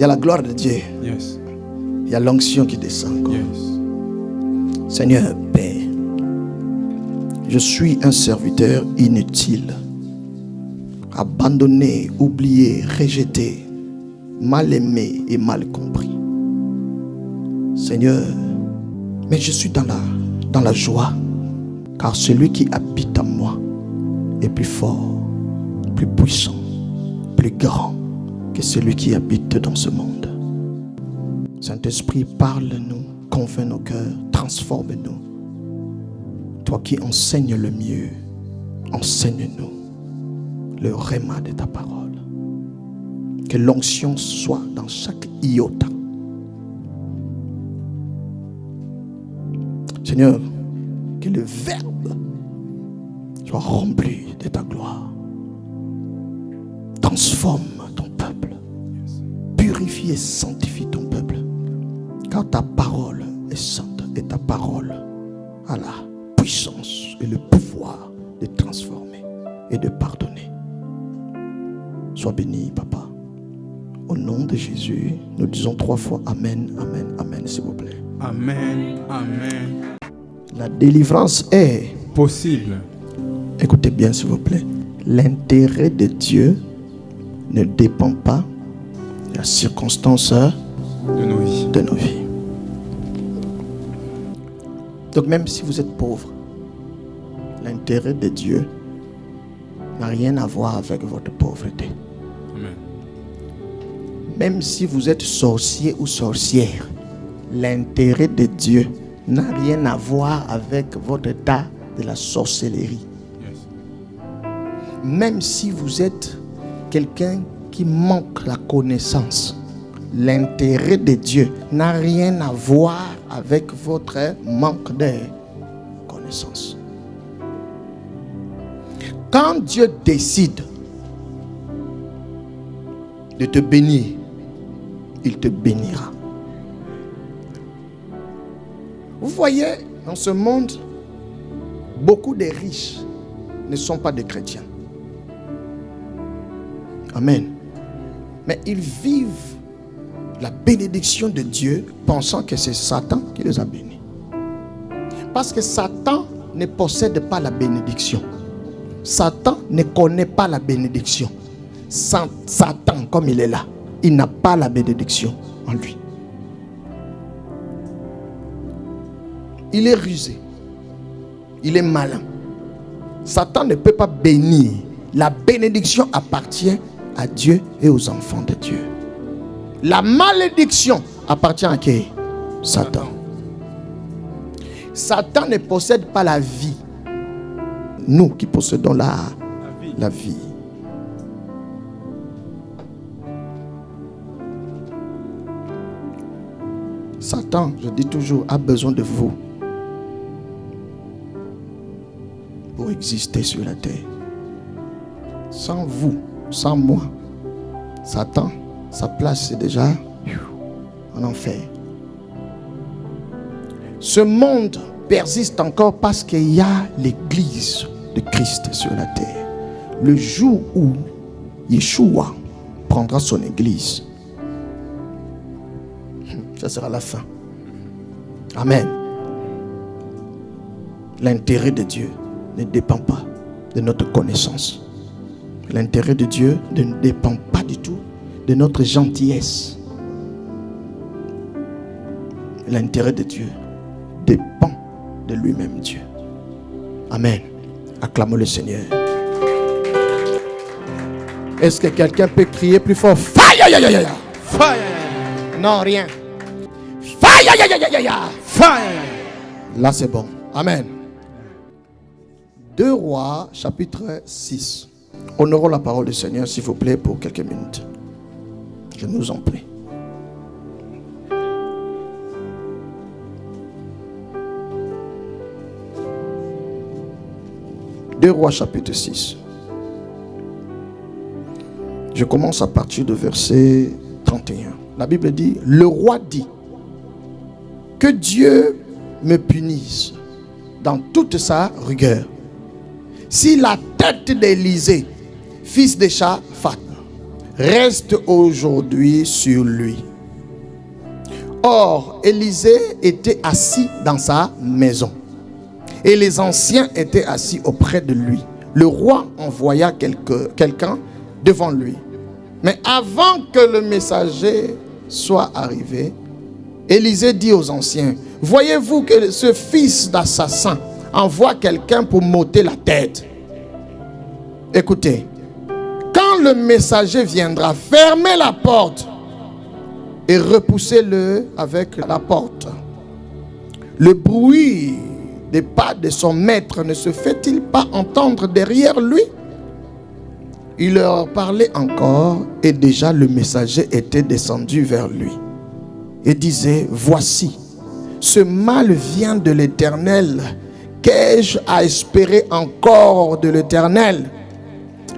y a la gloire de Dieu. Yes. Il y a l'onction qui descend encore. Yes. Seigneur, Père, je suis un serviteur inutile, abandonné, oublié, rejeté, mal aimé et mal compris. Seigneur, mais je suis dans la joie, car celui qui habite en moi est plus fort, plus puissant, plus grand que celui qui habite dans ce monde. Saint-Esprit, parle-nous, convainc nos cœurs, transforme-nous. Toi qui enseignes le mieux, enseigne-nous le réma de ta parole. Que l'onction soit dans chaque iota. Seigneur, que le Verbe soit rempli de ta gloire. Transforme ton peuple. Purifie et sanctifie ton peuple. Car ta parole est sainte et ta parole a la puissance et le pouvoir de transformer et de pardonner. Sois béni, Papa. Au nom de Jésus, nous disons 3 fois Amen, Amen, Amen, s'il vous plaît. Amen. Amen. La délivrance est Possible. Écoutez bien, s'il vous plaît. L'intérêt de Dieu ne dépend pas de la circonstance De nos vies. de nos vies. Donc même si vous êtes pauvre, l'intérêt de Dieu n'a rien à voir avec votre pauvreté. Amen. Même si vous êtes sorcier ou sorcière, l'intérêt de Dieu n'a rien à voir avec votre état de la sorcellerie. Yes. Même si vous êtes quelqu'un qui manque la connaissance, l'intérêt de Dieu n'a rien à voir avec votre manque de connaissance. Quand Dieu décide de te bénir, il te bénira. Vous voyez, dans ce monde, beaucoup de riches ne sont pas des chrétiens. Amen. Mais ils vivent la bénédiction de Dieu pensant que c'est Satan qui les a bénis. Parce que Satan ne possède pas la bénédiction. Satan ne connaît pas la bénédiction. Satan, comme il est là, il n'a pas la bénédiction en lui. Il est rusé. Il est malin. Satan ne peut pas bénir. La bénédiction appartient à Dieu et aux enfants de Dieu. La malédiction appartient à qui? Satan. Satan ne possède pas la vie. Nous qui possédons la vie. Satan, je dis toujours, a besoin de vous pour exister sur la terre. Sans vous, sans moi, Satan, sa place c'est déjà en enfer. Ce monde persiste encore parce qu'il y a l'église de Christ sur la terre. Le jour où Yeshua prendra son église, ça sera la fin. Amen. L'intérêt de Dieu ne dépend pas de notre connaissance. L'intérêt de Dieu ne dépend pas du tout de notre gentillesse. L'intérêt de Dieu dépend de lui-même Dieu. Amen. Acclamons le Seigneur. Est-ce que quelqu'un peut crier plus fort? Fire! Fire. Non, rien. Fire! Fire. Là, c'est bon. Amen. 2 Rois, chapitre 6. Honorons la parole du Seigneur, s'il vous plaît, pour quelques minutes. Je nous en prie. Deux Rois, chapitre 6. Je commence à partir de verset 31. La Bible dit, le roi dit, que Dieu me punisse dans toute sa rigueur. Si la tête d'Élisée, fils de Shaphat, reste aujourd'hui sur lui. Or, Élisée était assis dans sa maison et les anciens étaient assis auprès de lui. Le roi envoya quelqu'un devant lui. Mais avant que le messager soit arrivé, Élisée dit aux anciens, voyez-vous que ce fils d'assassin envoie quelqu'un pour m'ôter la tête. Écoutez, quand le messager viendra, fermez la porte et repoussez-le avec la porte. Le bruit des pas de son maître ne se fait-il pas entendre derrière lui? Il leur parlait encore et déjà le messager était descendu vers lui et disait, voici, ce mal vient de l'Éternel. Qu'ai-je à espérer encore de l'Éternel?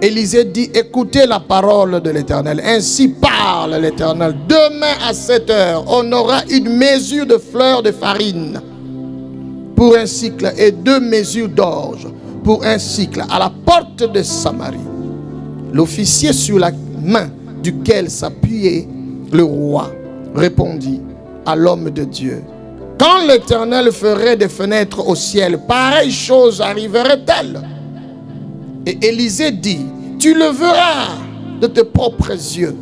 Élisée dit, écoutez la parole de l'Éternel. Ainsi parle l'Éternel. Demain à 7 heures, on aura une mesure de fleurs de farine pour un cycle et 2 mesures d'orge pour un cycle à la porte de Samarie. L'officier sur la main duquel s'appuyait le roi répondit à l'homme de Dieu, quand l'Éternel ferait des fenêtres au ciel, pareille chose arriverait-elle? Et Élisée dit, tu le verras de tes propres yeux,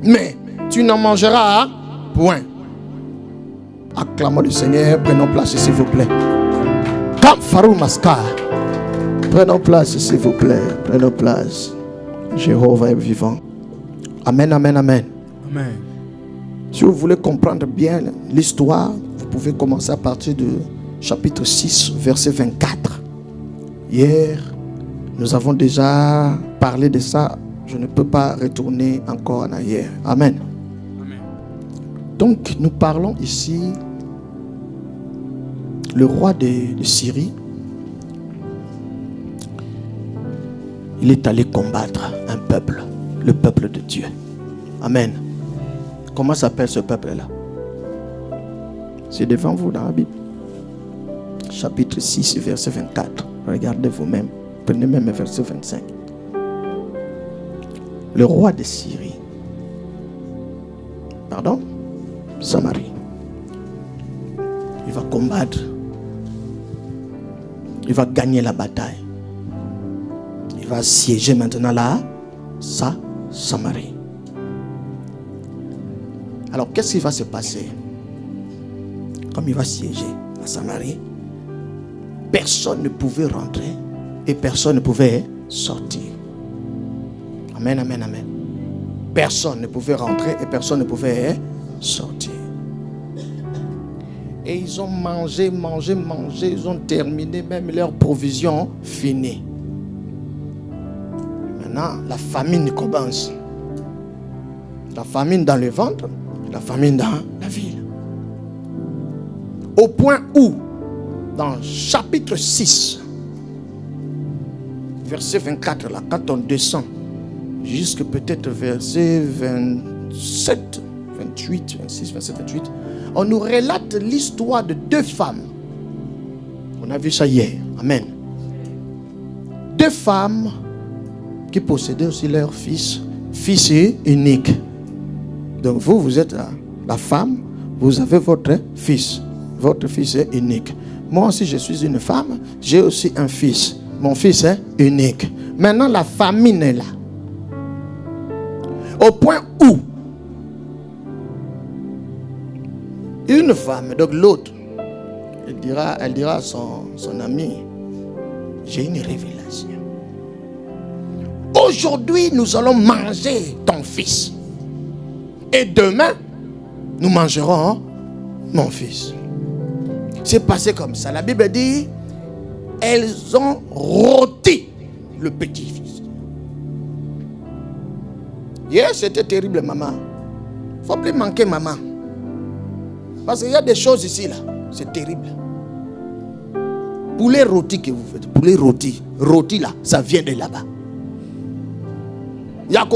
mais tu n'en mangeras point. Acclamons le Seigneur, prenons place s'il vous plaît. Comme Farou Maska. Prenons place s'il vous plaît, prenons place. Jéhovah est vivant. Amen, amen, amen. Amen. Si vous voulez comprendre bien l'histoire, vous pouvez commencer à partir du chapitre 6, verset 24. Hier, nous avons déjà parlé de ça. Je ne peux pas retourner encore en arrière. Amen. Amen. Donc, nous parlons ici, le roi de Syrie, il est allé combattre un peuple, le peuple de Dieu. Amen. Comment s'appelle ce peuple-là? C'est devant vous dans la Bible. Chapitre 6, verset 24. Regardez vous-même. Prenez même le verset 25. Le roi de Syrie. Pardon? Samarie. Il va combattre. Il va gagner la bataille. Il va siéger maintenant là, Samarie. Alors, qu'est-ce qui va se passer? Comme il va siéger à Samarie, personne ne pouvait rentrer et personne ne pouvait sortir. Amen, amen, amen. Personne ne pouvait rentrer et personne ne pouvait sortir. Et ils ont mangé, ils ont terminé même leur provision finie. Maintenant, la famine commence. La famine dans le ventre, la famine dans la ville. Au point où, dans chapitre 6, verset 24, là, quand on descend, jusque peut-être verset 27, 28, 26, 27, 28, on nous relate l'histoire de 2 femmes. On a vu ça hier. Amen. 2 femmes qui possédaient aussi leur fils unique. Donc vous êtes la femme, vous avez votre fils. Votre fils est unique. Moi aussi, je suis une femme, j'ai aussi un fils. Mon fils est unique. Maintenant, la famine est là. Au point où une femme, donc l'autre, elle dira à son ami, j'ai une révélation. Aujourd'hui, nous allons manger ton fils. Et demain, nous mangerons mon fils. C'est passé comme ça. La Bible dit, elles ont rôti le petit-fils. Hier, c'était terrible, maman. Il ne faut plus manquer maman. Parce qu'il y a des choses ici, là. C'est terrible. Poulet rôti que vous faites, poulet rôti. Rôti, là, ça vient de là-bas. Il y a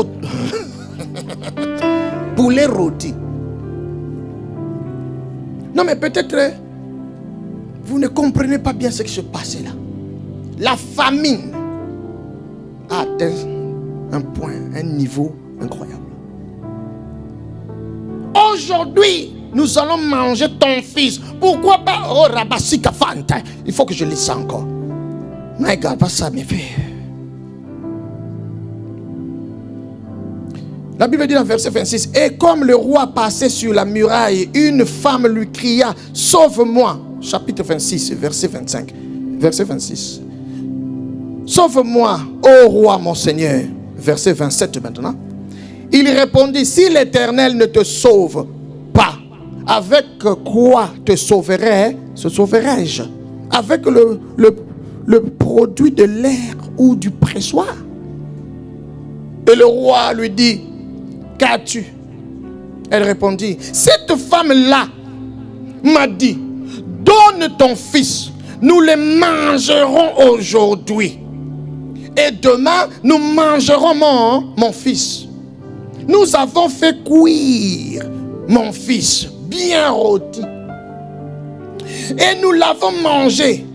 poulet rôti. Non, mais peut-être vous ne comprenez pas bien ce qui se passe là. La famine a atteint un point, un niveau incroyable. Aujourd'hui, nous allons manger ton fils. Pourquoi pas? Oh, Rabasika Fanta. Il faut que je lise ça encore. My God, pas ça, mes frères. La Bible dit dans verset 26, et comme le roi passait sur la muraille, une femme lui cria, sauve-moi. Chapitre 26, verset 25. Verset 26. Sauve-moi, ô roi mon Seigneur. Verset 27 maintenant. Il répondit, si l'Éternel ne te sauve pas, avec quoi te sauverai-je? Avec le produit de l'air ou du pressoir? Et le roi lui dit, qu'as-tu? Elle répondit, cette femme-là m'a dit, donne ton fils, nous le mangerons aujourd'hui. Et demain, nous mangerons mon fils. Nous avons fait cuire mon fils, bien rôti. Et nous l'avons mangé.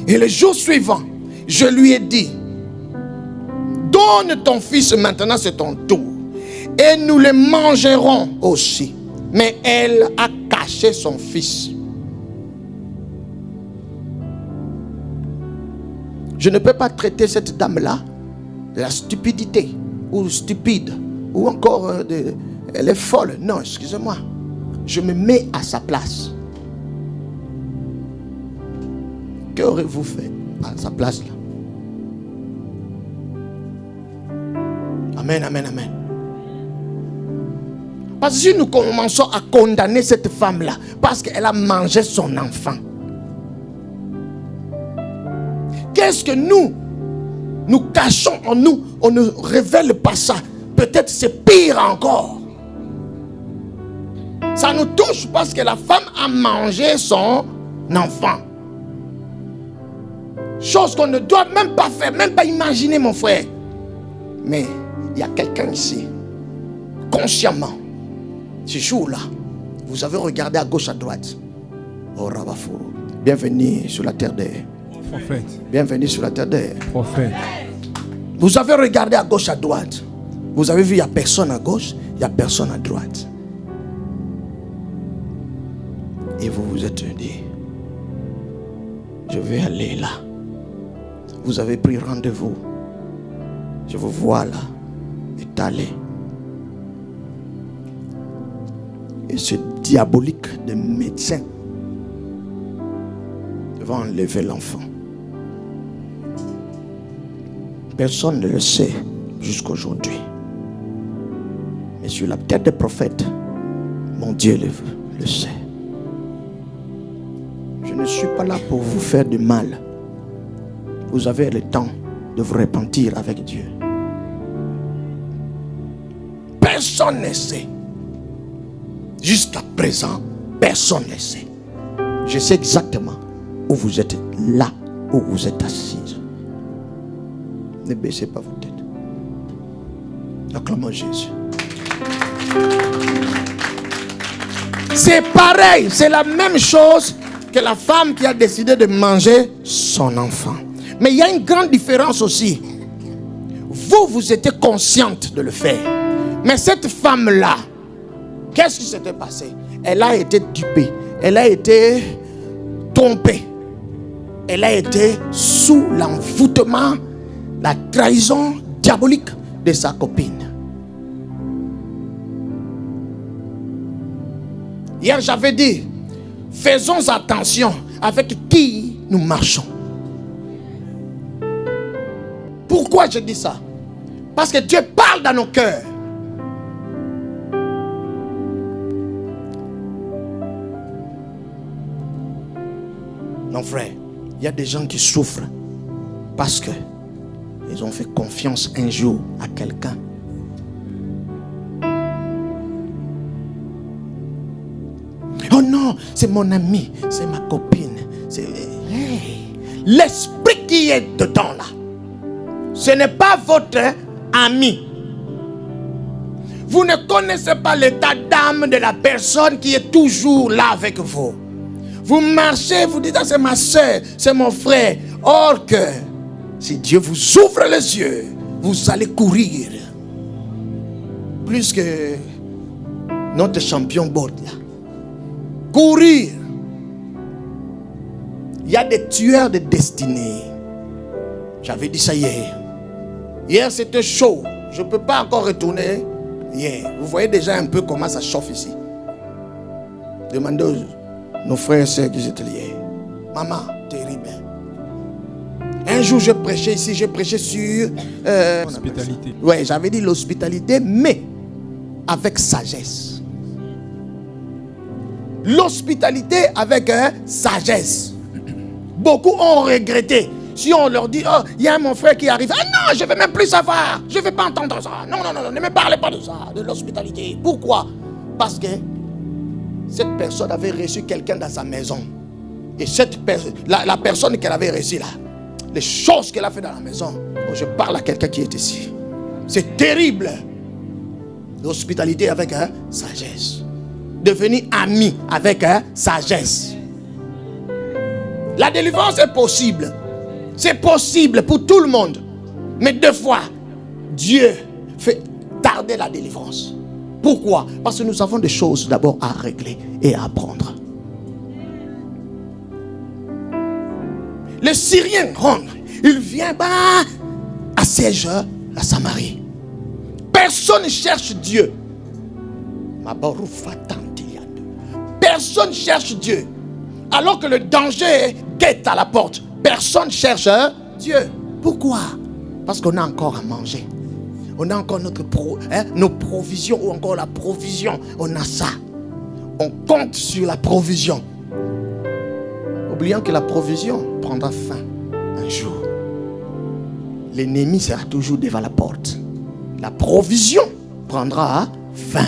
Et le jour suivant, je lui ai dit, donne ton fils, maintenant c'est ton tour. Et nous le mangerons aussi. Mais elle a caché son fils. Je ne peux pas traiter cette dame-là de la stupidité, ou stupide, ou encore elle est folle. Non, excusez-moi. Je me mets à sa place. Qu'aurez-vous fait à sa place là? Amen, amen, amen. Parce que si nous commençons à condamner cette femme-là, parce qu'elle a mangé son enfant, qu'est-ce que nous cachons en nous? On ne révèle pas ça. Peut-être c'est pire encore. Ça nous touche parce que la femme a mangé son enfant. Chose qu'on ne doit même pas faire, même pas imaginer, mon frère. Mais il y a quelqu'un ici, consciemment, ce jour-là, vous avez regardé à gauche, à droite. Oh Rabafou, bienvenue sur la terre d'air. Prophète. Bienvenue sur la terre d'air. Prophète. Vous avez regardé à gauche, à droite. Vous avez vu, il n'y a personne à gauche, il n'y a personne à droite. Et vous vous êtes dit, je vais aller là. Vous avez pris rendez-vous. Je vous vois là, étalé. Et ce diabolique de médecin va enlever l'enfant. Personne ne le sait jusqu'aujourd'hui. Mais sur la tête des prophètes, mon Dieu le sait. Je ne suis pas là pour vous faire du mal. Vous avez le temps de vous repentir avec Dieu. Personne ne sait. Jusqu'à présent, personne ne sait. Je sais exactement où vous êtes, là où vous êtes assise. Ne baissez pas vos têtes. Acclamons Jésus. C'est pareil, c'est la même chose que la femme qui a décidé de manger son enfant. Mais il y a une grande différence aussi. Vous étiez consciente de le faire. Mais cette femme-là, qu'est-ce qui s'était passé? Elle a été dupée. Elle a été trompée. Elle a été sous l'envoûtement, la trahison diabolique de sa copine. Hier, j'avais dit, faisons attention avec qui nous marchons. Pourquoi je dis ça? Parce que Dieu parle dans nos cœurs. Non, frère, il y a des gens qui souffrent parce que ils ont fait confiance un jour à quelqu'un. Oh non, c'est mon ami, c'est ma copine. L'esprit qui est dedans là, ce n'est pas votre ami. Vous ne connaissez pas l'état d'âme de la personne qui est toujours là avec vous. Vous marchez, vous dites, ah, c'est ma soeur, c'est mon frère. Or que, si Dieu vous ouvre les yeux, vous allez courir. Plus que notre champion board là. Courir. Il y a des tueurs de destinée. J'avais dit ça hier. Hier c'était chaud. Je ne peux pas encore retourner hier. Vous voyez déjà un peu comment ça chauffe ici. Demandez aux nos frères et sœurs qui étaient hier. Maman, terrible. Un jour je prêchais ici, j'ai prêché sur L'hospitalité. Oui, j'avais dit l'hospitalité, mais avec sagesse. L'hospitalité avec sagesse. Beaucoup ont regretté. Si on leur dit, oh, il y a mon frère qui arrive. Ah non, je ne veux même plus savoir. Je ne veux pas entendre ça. Non, ne me parlez pas de ça, de l'hospitalité. Pourquoi? Parce que cette personne avait reçu quelqu'un dans sa maison. Et la personne qu'elle avait reçue là, les choses qu'elle a fait dans la maison, je parle à quelqu'un qui est ici. C'est terrible. L'hospitalité avec sagesse. Devenir ami avec sagesse. La délivrance est possible. C'est possible pour tout le monde. Mais deux fois, Dieu fait tarder la délivrance. Pourquoi? Parce que nous avons des choses d'abord à régler et à apprendre. Le Syrien rentre. Il vient assiège la Samarie. Personne ne cherche Dieu. Personne cherche Dieu. Alors que le danger guette à la porte. Personne cherche Dieu. Pourquoi? Parce qu'on a encore à manger. On a encore nos provisions ou encore la provision. On a ça. On compte sur la provision. Oubliant que la provision prendra fin un jour. L'ennemi sera toujours devant la porte. La provision prendra fin.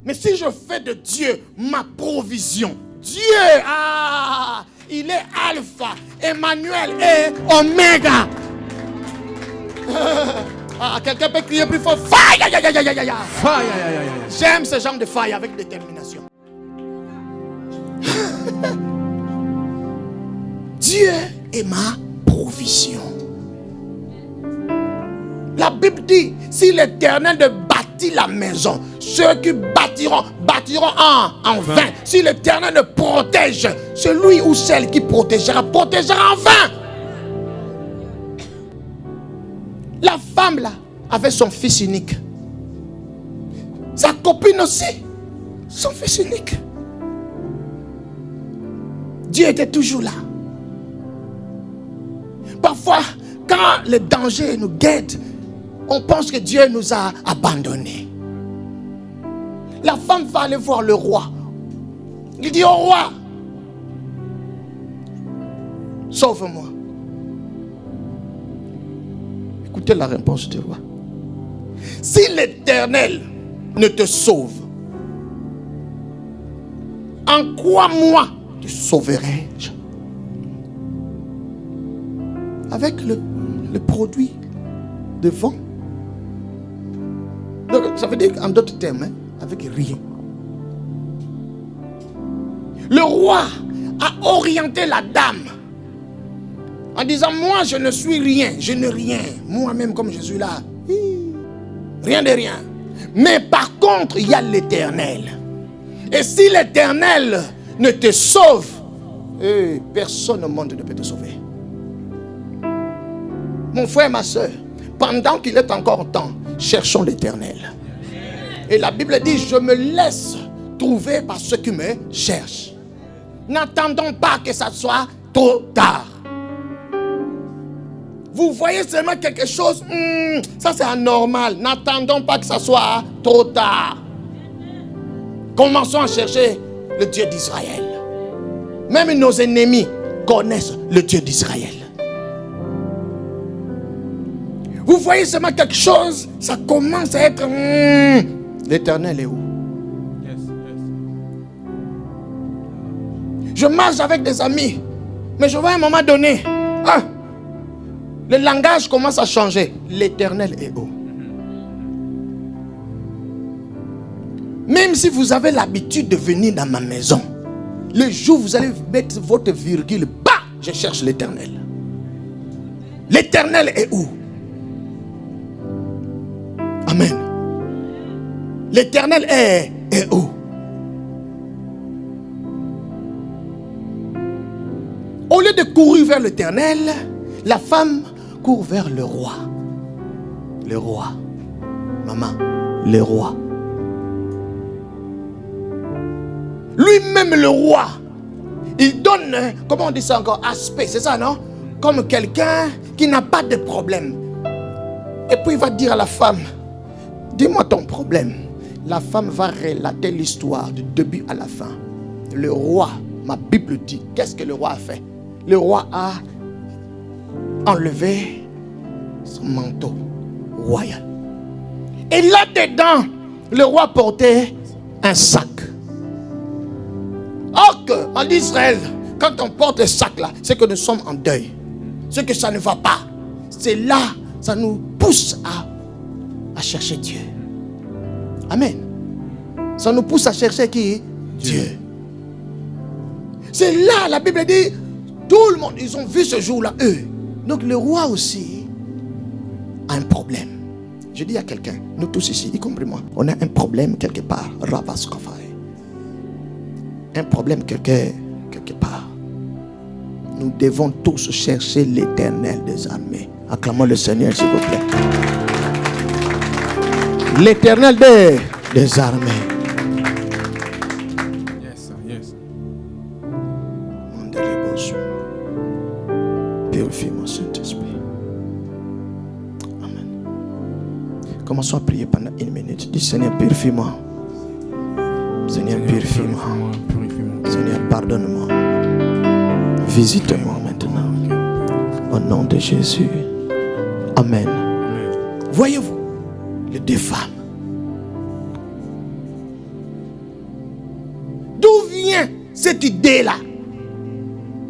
Mais si je fais de Dieu ma provision, Dieu, il est Alpha, Emmanuel et Oméga. Quelqu'un peut crier plus fort. Faille, Faille. J'aime ce genre de faille avec détermination. Dieu est ma provision. La Bible dit, si l'Éternel ne bâtit la maison, ceux qui bâtiront en vain. Si l'Éternel ne protège, celui ou celle qui protégera en vain. La femme là avait son fils unique. Sa copine aussi, son fils unique. Dieu était toujours là. Parfois, quand le danger nous guette, on pense que Dieu nous a abandonnés. La femme va aller voir le roi. Il dit au roi, sauve-moi. Écoutez la réponse du roi. Si l'Éternel ne te sauve, en quoi moi te sauverai-je? Avec le produit de vent. Donc, ça veut dire en d'autres termes, avec rien. Le roi a orienté la dame en disant, moi je ne suis rien, je ne rien. Moi-même comme je suis là, rien de rien. Mais par contre, il y a l'Éternel. Et si l'Éternel ne te sauve, personne au monde ne peut te sauver. Mon frère, ma soeur, pendant qu'il est encore temps, cherchons l'Éternel. Et la Bible dit, je me laisse trouver par ceux qui me cherchent. N'attendons pas que ça soit trop tard. Vous voyez seulement quelque chose, ça c'est anormal. N'attendons pas que ça soit trop tard. Commençons à chercher le Dieu d'Israël. Même nos ennemis connaissent le Dieu d'Israël. Vous voyez seulement quelque chose, ça commence à être... L'Éternel est où? Je marche avec des amis, mais je vois à un moment donné, le langage commence à changer. L'Éternel est où? Même si vous avez l'habitude de venir dans ma maison, le jour où vous allez mettre votre virgule, je cherche l'Éternel. L'Éternel est où? Amen. L'Éternel est où? Au lieu de courir vers l'Éternel, la femme court vers le roi. Le roi. Maman, le roi. Lui-même le roi. Il donne, comment on dit ça encore, aspect, c'est ça, non? Comme quelqu'un qui n'a pas de problème. Et puis il va dire à la femme, dis-moi ton problème. La femme va relater l'histoire du début à la fin. Le roi, ma Bible dit, qu'est-ce que le roi a fait? Le roi a enlevé son manteau royal. Et là-dedans, le roi portait un sac. Or qu'en Israël, quand on porte le sac là, c'est que nous sommes en deuil. C'est que ça ne va pas. C'est là, ça nous pousse à chercher Dieu. Amen. Ça nous pousse à chercher qui? Dieu. C'est là, la Bible dit, tout le monde, ils ont vu ce jour-là, eux. Donc le roi aussi a un problème. Je dis à quelqu'un, nous tous ici, y compris moi, on a un problème quelque part. Un problème quelque part. Nous devons tous chercher l'Éternel des armées. Acclamons le Seigneur, s'il vous plaît. L'Éternel des armées. Yes, yes. Purifie mon Saint-Esprit. Amen. Commençons à prier pendant 1 minute. Dis Seigneur, purifie-moi. Seigneur, purifie-moi. Seigneur, pardonne-moi. Visite-moi maintenant. Au nom de Jésus. Amen. Voyez-vous, les deux femmes. D'où vient cette idée-là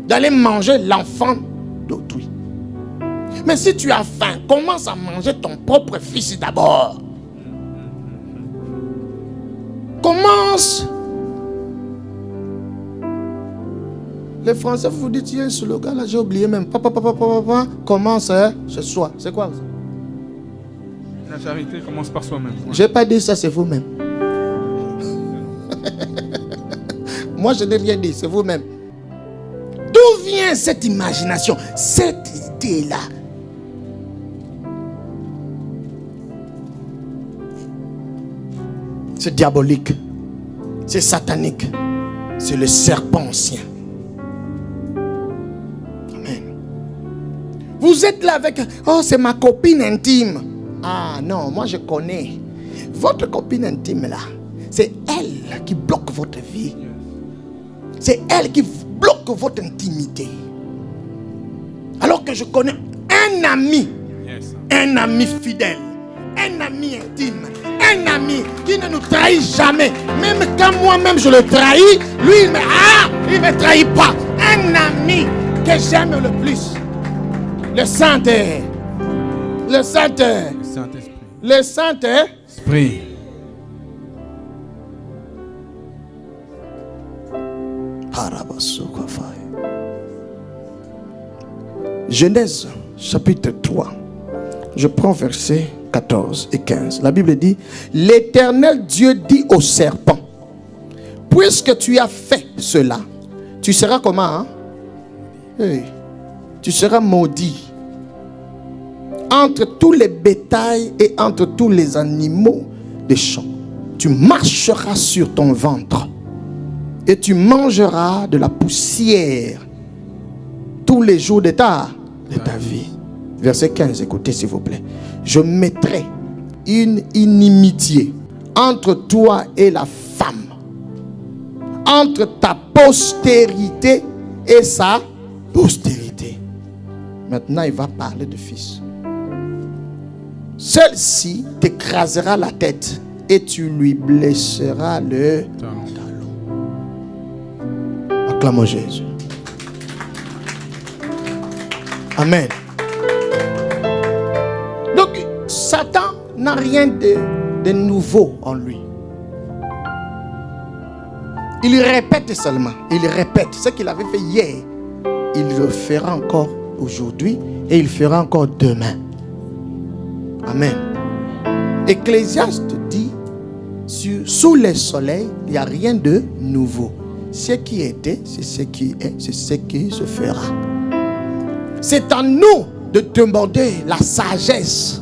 d'aller manger l'enfant d'autrui? Mais si tu as faim, commence à manger ton propre fils d'abord. Commence. Les Français, vous dites, il y a un slogan là, j'ai oublié même. Papa, commence ce soir. C'est quoi ça? La charité commence par soi-même. Ouais. Je n'ai pas dit ça, c'est vous-même. Moi, je n'ai rien dit, c'est vous-même. D'où vient cette imagination, cette idée-là? C'est diabolique, c'est satanique, c'est le serpent ancien. Amen. Vous êtes là avec, oh, c'est ma copine intime. Ah non, moi je connais. Votre copine intime là, c'est elle qui bloque votre vie. C'est elle qui bloque votre intimité. Alors que je connais un ami, un ami fidèle, un ami intime, un ami qui ne nous trahit jamais. Même quand moi-même je le trahis, lui il ne me trahit pas. Un ami que j'aime le plus. Le Saint-Esprit. Le Saint-Esprit. Le Saint-Esprit. Genèse chapitre 3. Je prends versets 14 et 15. La Bible dit, l'Éternel Dieu dit au serpent, puisque tu as fait cela, tu seras comment, hein? Hey, tu seras maudit entre tous les bétails et entre tous les animaux des champs. Tu marcheras sur ton ventre et tu mangeras de la poussière tous les jours de ta vie. Verset 15, écoutez s'il vous plaît. Je mettrai une inimitié entre toi et la femme, entre ta postérité et sa postérité. Maintenant, il va parler de fils. Celle-ci t'écrasera la tête et tu lui blesseras le talon. Acclamons Jésus. Amen. Donc, Satan n'a rien de nouveau en lui. Il répète seulement. Il répète ce qu'il avait fait hier. Il le fera encore aujourd'hui et il le fera encore demain. Amen. Ecclésiaste dit, sous le soleil, il n'y a rien de nouveau. Ce qui était, c'est ce qui est, c'est ce qui se fera. C'est à nous de demander la sagesse.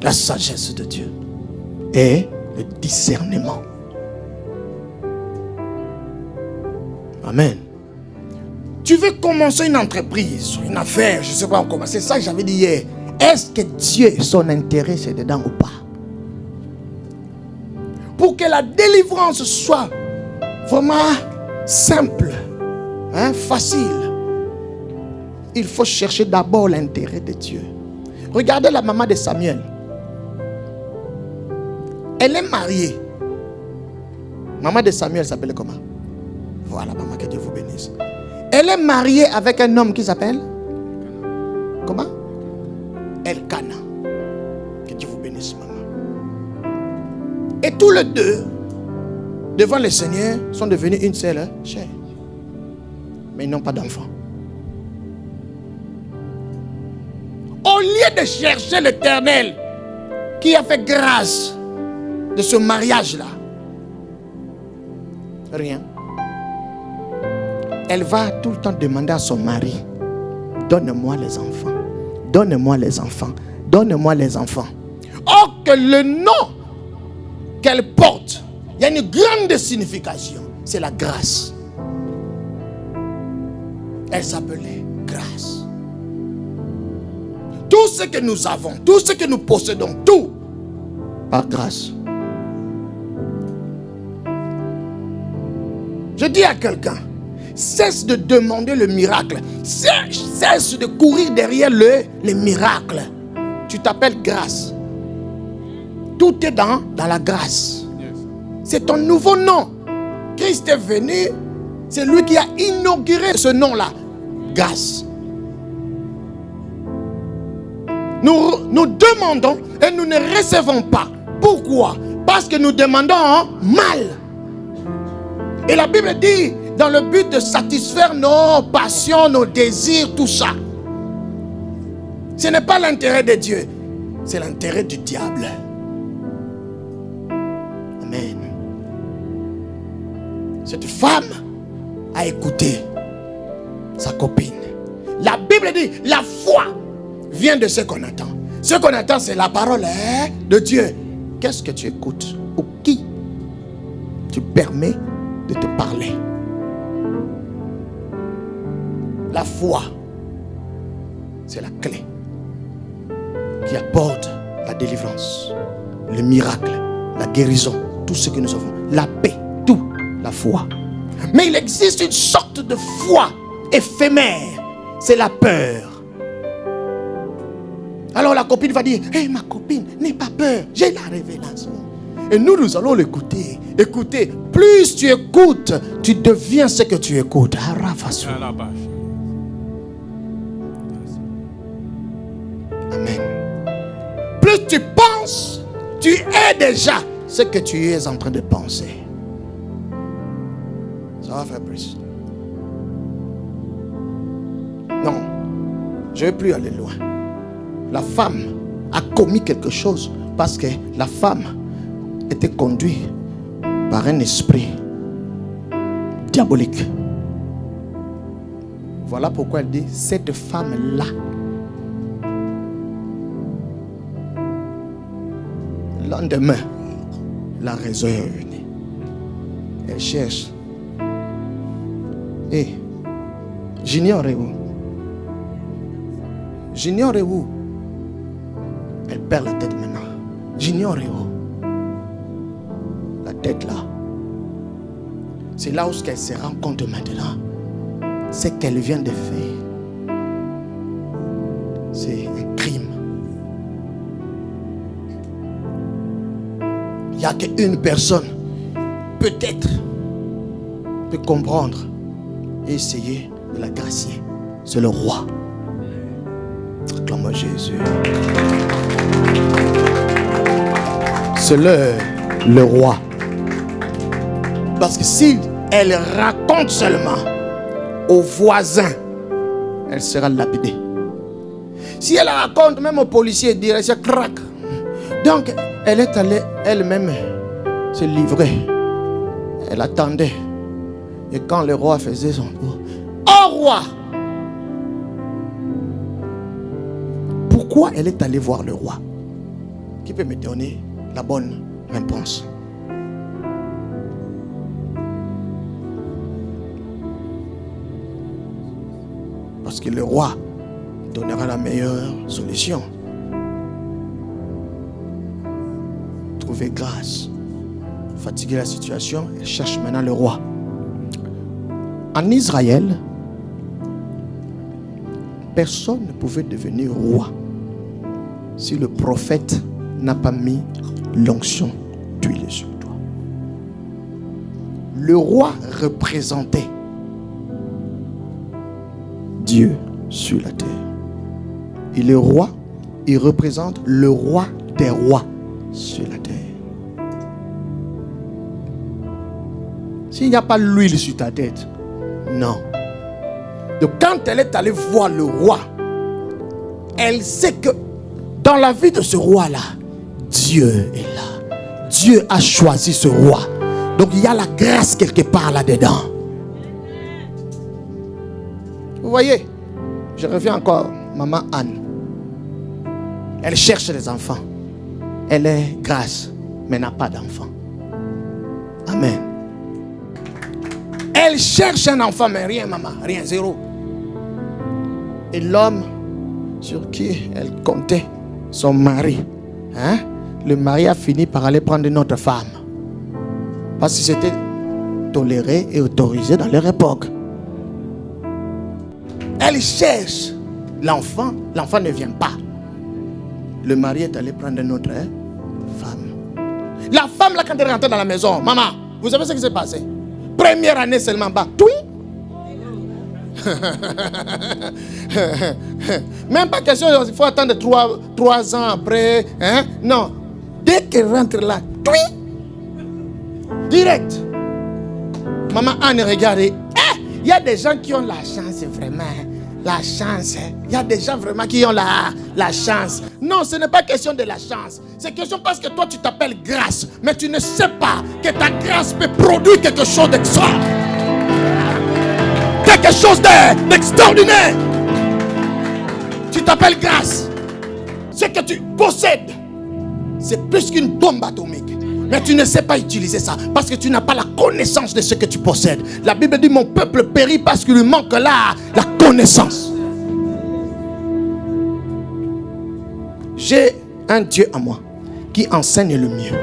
La sagesse de Dieu et le discernement. Amen. Tu veux commencer une entreprise, une affaire, je ne sais pas comment. C'est ça que j'avais dit hier. Est-ce que Dieu, son intérêt, c'est dedans ou pas? Pour que la délivrance soit vraiment simple, facile, il faut chercher d'abord l'intérêt de Dieu. Regardez la maman de Samuel. Elle est mariée. Maman de Samuel s'appelle comment? Voilà, maman, que Dieu vous bénisse. Elle est mariée avec un homme qui s'appelle comment? Elkana. Que Dieu vous bénisse, maman. Et tous les deux, devant le Seigneur, sont devenus une seule chair. Mais ils n'ont pas d'enfant. Au lieu de chercher l'Éternel qui a fait grâce de ce mariage-là, rien. Elle va tout le temps demander à son mari, donne-moi les enfants, donne-moi les enfants, donne-moi les enfants. Or que le nom qu'elle porte, il y a une grande signification, c'est la grâce. Elle s'appelait grâce. Tout ce que nous avons, tout ce que nous possédons, tout par grâce. Je dis à quelqu'un, cesse de demander le miracle. Cesse de courir derrière le miracle. Tu t'appelles grâce. Tout est dans la grâce. Yes. C'est ton nouveau nom. Christ est venu. C'est lui qui a inauguré ce nom-là. Grâce. Nous demandons et nous ne recevons pas. Pourquoi? Parce que nous demandons mal. Et la Bible dit, dans le but de satisfaire nos passions, nos désirs, tout ça. Ce n'est pas l'intérêt de Dieu, c'est l'intérêt du diable. Amen. Cette femme a écouté sa copine. La Bible dit, la foi vient de ce qu'on attend. Ce qu'on attend, c'est la parole de Dieu. Qu'est-ce que tu écoutes? Ou qui tu permets de te parler? La foi, c'est la clé qui apporte la délivrance, le miracle, la guérison, tout ce que nous avons, la paix, tout, la foi. Mais il existe une sorte de foi éphémère, c'est la peur. Alors la copine va dire, hey, ma copine, n'aie pas peur, j'ai la révélation. Et nous allons l'écouter. Écoutez, plus tu écoutes, tu deviens ce que tu écoutes. Amen. Plus tu penses, tu es déjà ce que tu es en train de penser. Ça va faire plus. Non, je ne vais plus aller loin. La femme a commis quelque chose parce que la femme était conduite par un esprit diabolique. Voilà pourquoi elle dit, cette femme-là, le lendemain, la raison est venue. Elle cherche. Et j'ignore où. J'ignore où. Elle perd la tête maintenant. J'ignore où. La tête là. C'est là où elle se rend compte maintenant. Ce qu'elle vient de faire, c'est un crime. Il n'y a qu'une personne, peut-être, peut comprendre et essayer de la gracier. C'est le roi. Acclame Jésus. C'est le roi. Parce que s'il elle raconte seulement aux voisins, elle sera lapidée. Si elle raconte même aux policiers, dirait c'est crack. Donc, elle est allée elle-même se livrer. Elle attendait. Et quand le roi faisait son tour, oh roi! Pourquoi elle est allée voir le roi? Qui peut me donner la bonne réponse? Parce que le roi donnera la meilleure solution. Trouver grâce. Fatiguer la situation, elle cherche maintenant le roi. En Israël, personne ne pouvait devenir roi si le prophète n'a pas mis l'onction d'huile sur toi. Le roi représentait Dieu sur la terre. Et le roi, il représente le roi des rois sur la terre. S'il n'y a pas l'huile sur ta tête, non. Donc quand elle est allée voir le roi, elle sait que dans la vie de ce roi-là, Dieu est là. Dieu a choisi ce roi. Donc il y a la grâce quelque part là-dedans. Vous voyez, je reviens encore, maman Anne. Elle cherche les enfants. Elle est grâce, mais n'a pas d'enfant. Amen. Elle cherche un enfant, mais rien, maman, rien, zéro. Et l'homme sur qui elle comptait, son mari, hein? Le mari a fini par aller prendre une autre femme. Parce que c'était toléré et autorisé dans leur époque. Elle cherche l'enfant, l'enfant ne vient pas. Le mari est allé prendre une autre femme. La femme, là, quand elle est rentrée dans la maison, maman, vous savez ce qui s'est passé? Première année seulement, bas, oui. Même pas question, il faut attendre 3 ans après. Hein? Non. Dès qu'elle rentre là, oui. Direct. Maman Anne, regardez. Il y a des gens qui ont la chance, vraiment. La chance. Il y a des gens vraiment qui ont la chance. Non, ce n'est pas question de la chance. C'est question parce que toi, tu t'appelles grâce. Mais tu ne sais pas que ta grâce peut produire quelque chose d'extraordinaire. Quelque chose d'extraordinaire. Tu t'appelles grâce. Ce que tu possèdes, c'est plus qu'une bombe atomique. Mais tu ne sais pas utiliser ça parce que tu n'as pas la connaissance de ce que tu possèdes. La Bible dit mon peuple périt parce qu'il lui manque la connaissance. J'ai un Dieu à moi qui enseigne le mieux.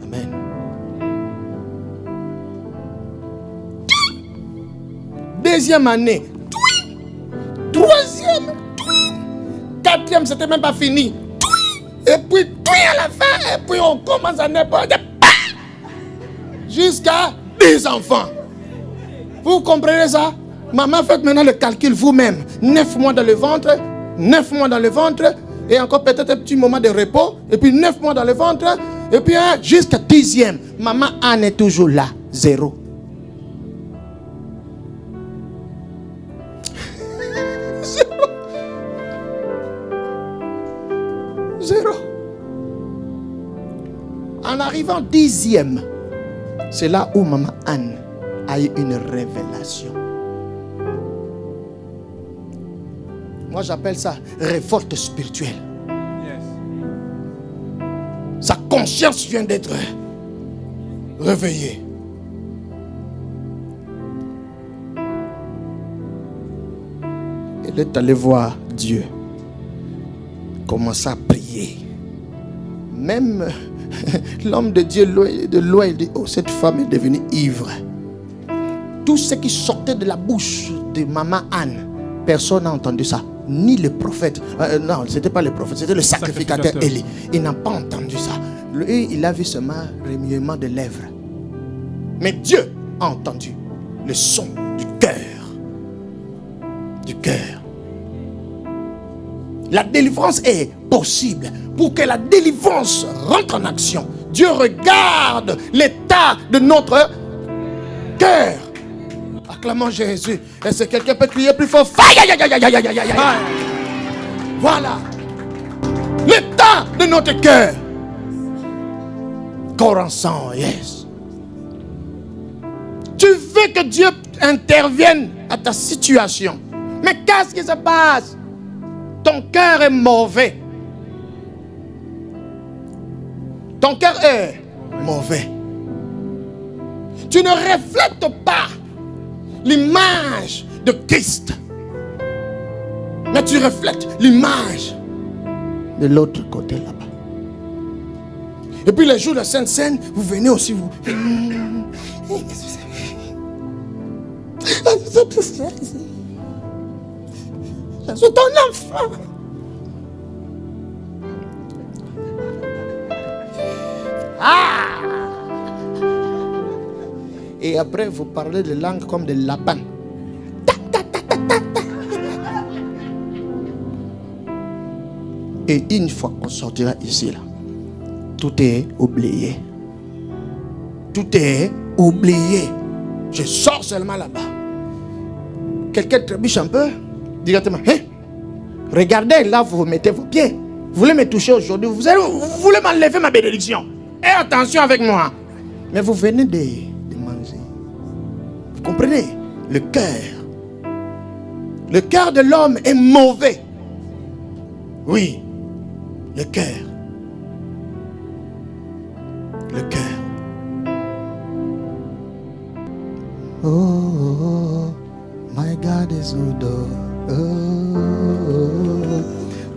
Amen. Deuxième année. Troisième. Quatrième, c'était même pas fini. Et puis, à la fin, et puis on commence à n'importe quoi. Jusqu'à 10 enfants. Vous comprenez ça? Maman, faites maintenant le calcul vous-même. 9 mois dans le ventre, 9 mois dans le ventre, et encore peut-être un petit moment de repos, et puis 9 mois dans le ventre, et puis jusqu'à 10e. Maman Anne est toujours là, 0. Zéro. En arrivant 10e, c'est là où maman Anne a eu une révélation. Moi j'appelle ça révolte spirituelle. Yes. Sa conscience vient d'être réveillée. Elle est allée voir Dieu. Commencer à prier. Même l'homme de Dieu de loin, il dit, oh, cette femme est devenue ivre. Tout ce qui sortait de la bouche de maman Anne, personne n'a entendu ça. Ni le prophète. Non, ce n'était pas le prophète, c'était le sacrificateur Élie. Il n'a pas entendu ça. Lui, il a vu seulement remuement de lèvres. Mais Dieu a entendu le son du cœur. Du cœur. La délivrance est possible. Pour que la délivrance rentre en action, Dieu regarde l'état de notre cœur. Acclamons Jésus. Est-ce que quelqu'un peut crier plus fort? Voilà. L'état de notre cœur. Corps en sang, yes. Tu veux que Dieu intervienne à ta situation. Mais qu'est-ce qui se passe? Ton cœur est mauvais. Ton cœur est mauvais. Tu ne reflètes pas l'image de Christ. Mais tu reflètes l'image de l'autre côté là-bas. Et puis les jours de Sainte Seine, vous venez aussi vous. Je suis ton enfant. Ah! Et après, vous parlez de langue comme des lapins. Et une fois qu'on sortira ici, là, tout est oublié. Tout est oublié. Je sors seulement là-bas. Quelqu'un trébuche un peu, directement. Hein? Regardez, là, vous mettez vos pieds. Vous voulez me toucher aujourd'hui, vous voulez m'enlever ma bénédiction. Et attention avec moi. Mais vous venez de manger. Vous comprenez? Le cœur de l'homme est mauvais. Oui, le cœur. Le cœur. Oh, my God is good. Oh,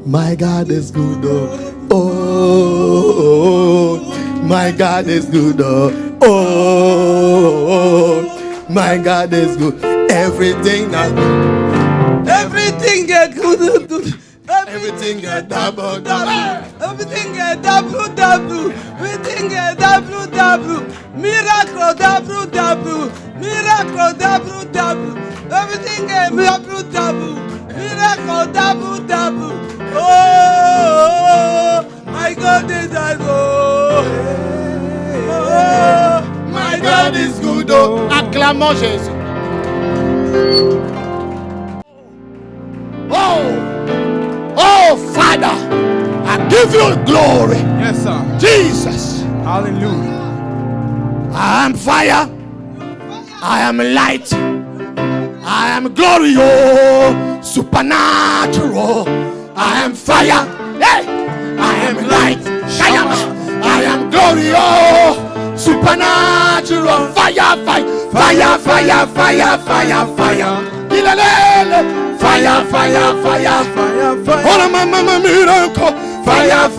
my God is good. Oh, my God is good. Oh, my God is good. Everything is good. Everything is good. Everything is double. Everything is double. Everything is double. Miracle double. Miracle double. Everything is double. Miracle double. Oh, my God is good. Oh, My God is good. Oh. Acclamons Jésus. Oh, Father, I give you glory. Yes, sir. Jesus, Hallelujah. I am fire. I am light. I am glorious, supernatural. I am fire. Hey, I am light. I am glorious, supernatural. Fire. Fire. Oh, my miracle. Fire.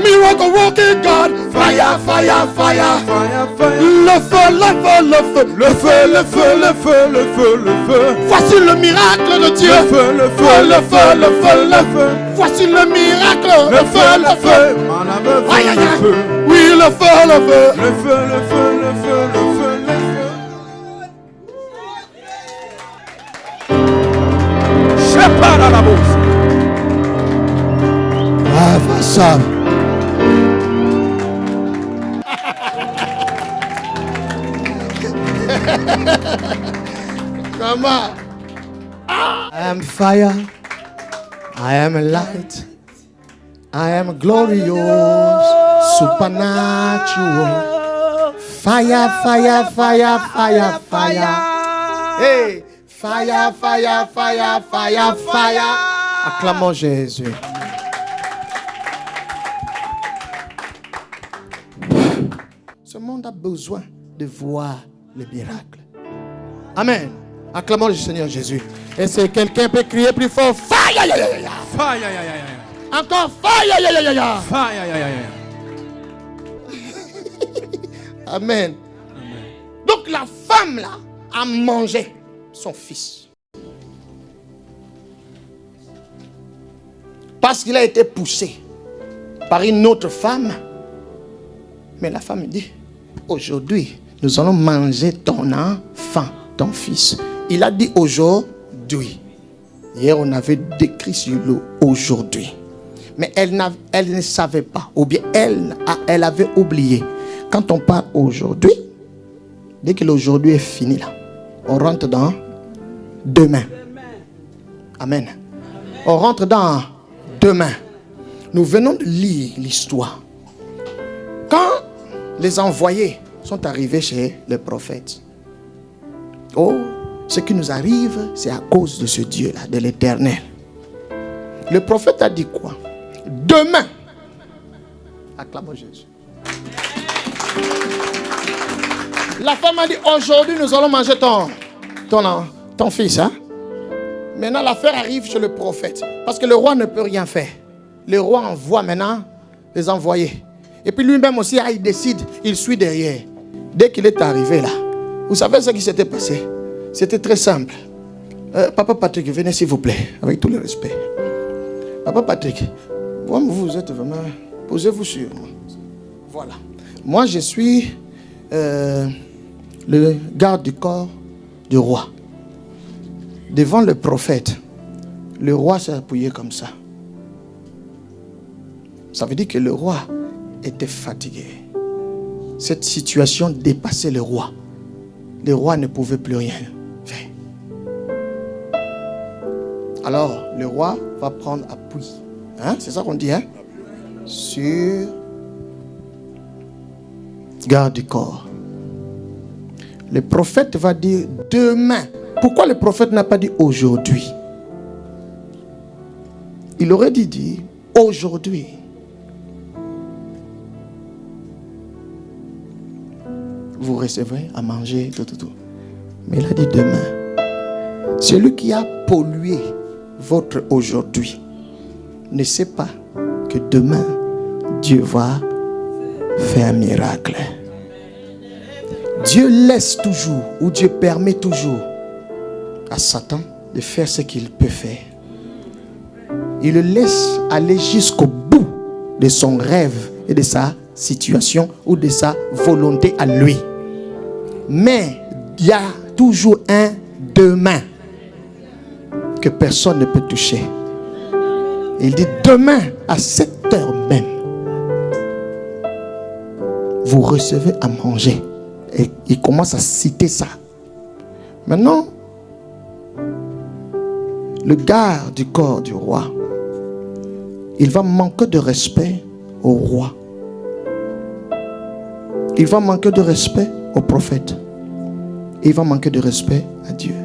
Miracle working God. Fire. Le feu. Voici le miracle de Dieu. Le feu. Voici le miracle. Le feu. Aïe. Oui, le feu. Shepard à la bourse. Ah, ça. Comment? I am fire. I am light. I am glorious, supernatural. Fire. Hey, fire. Acclamons Jésus. Ce monde a besoin de voir le miracle. Amen. Acclamons le Seigneur Jésus. Et si quelqu'un peut crier plus fort, fire. Encore fire. Amen. Donc la femme là a mangé son fils. Parce qu'il a été poussé par une autre femme. Mais la femme dit, aujourd'hui, nous allons manger ton enfant, ton fils. Il a dit aujourd'hui. Hier, on avait décrit sur l'eau aujourd'hui. Mais elle ne savait pas, ou bien elle avait oublié. Quand on parle aujourd'hui, dès que l'aujourd'hui est fini là, on rentre dans demain. Amen. On rentre dans demain. Nous venons de lire l'histoire. Quand les envoyés sont arrivés chez le prophète, oh, ce qui nous arrive, c'est à cause de ce Dieu-là, de l'Éternel. Le prophète a dit quoi? Demain, acclamons Jésus. La femme a dit, aujourd'hui nous allons manger ton fils. Hein? Maintenant l'affaire arrive chez le prophète. Parce que le roi ne peut rien faire. Le roi envoie maintenant les envoyés. Et puis lui-même aussi, il décide, il suit derrière. Dès qu'il est arrivé là, vous savez ce qui s'était passé? C'était très simple. Papa Patrick, venez s'il vous plaît, avec tout le respect. Papa Patrick, vous êtes vraiment... Posez-vous sur moi. Voilà. Moi, je suis le garde du corps du roi. Devant le prophète, le roi s'est appuyé comme ça. Ça veut dire que le roi était fatigué. Cette situation dépassait le roi. Le roi ne pouvait plus rien faire. Alors, le roi va prendre appui. Hein? C'est ça qu'on dit, hein? Sur garde du corps. Le prophète va dire demain. Pourquoi le prophète n'a pas dit aujourd'hui? Il aurait dit aujourd'hui. Vous recevrez à manger, tout. Mais il a dit demain. Celui qui a pollué votre aujourd'hui ne sait pas que demain, Dieu va faire un miracle. Dieu laisse toujours, ou Dieu permet toujours à Satan de faire ce qu'il peut faire. Il le laisse aller jusqu'au bout de son rêve et de sa situation ou de sa volonté à lui. Mais il y a toujours un demain que personne ne peut toucher. Il dit demain à cette heure même, vous recevez à manger. Et il commence à citer ça. Maintenant, le garde du corps du roi, il va manquer de respect au roi. Il va manquer de respect au prophète. Et il va manquer de respect à Dieu.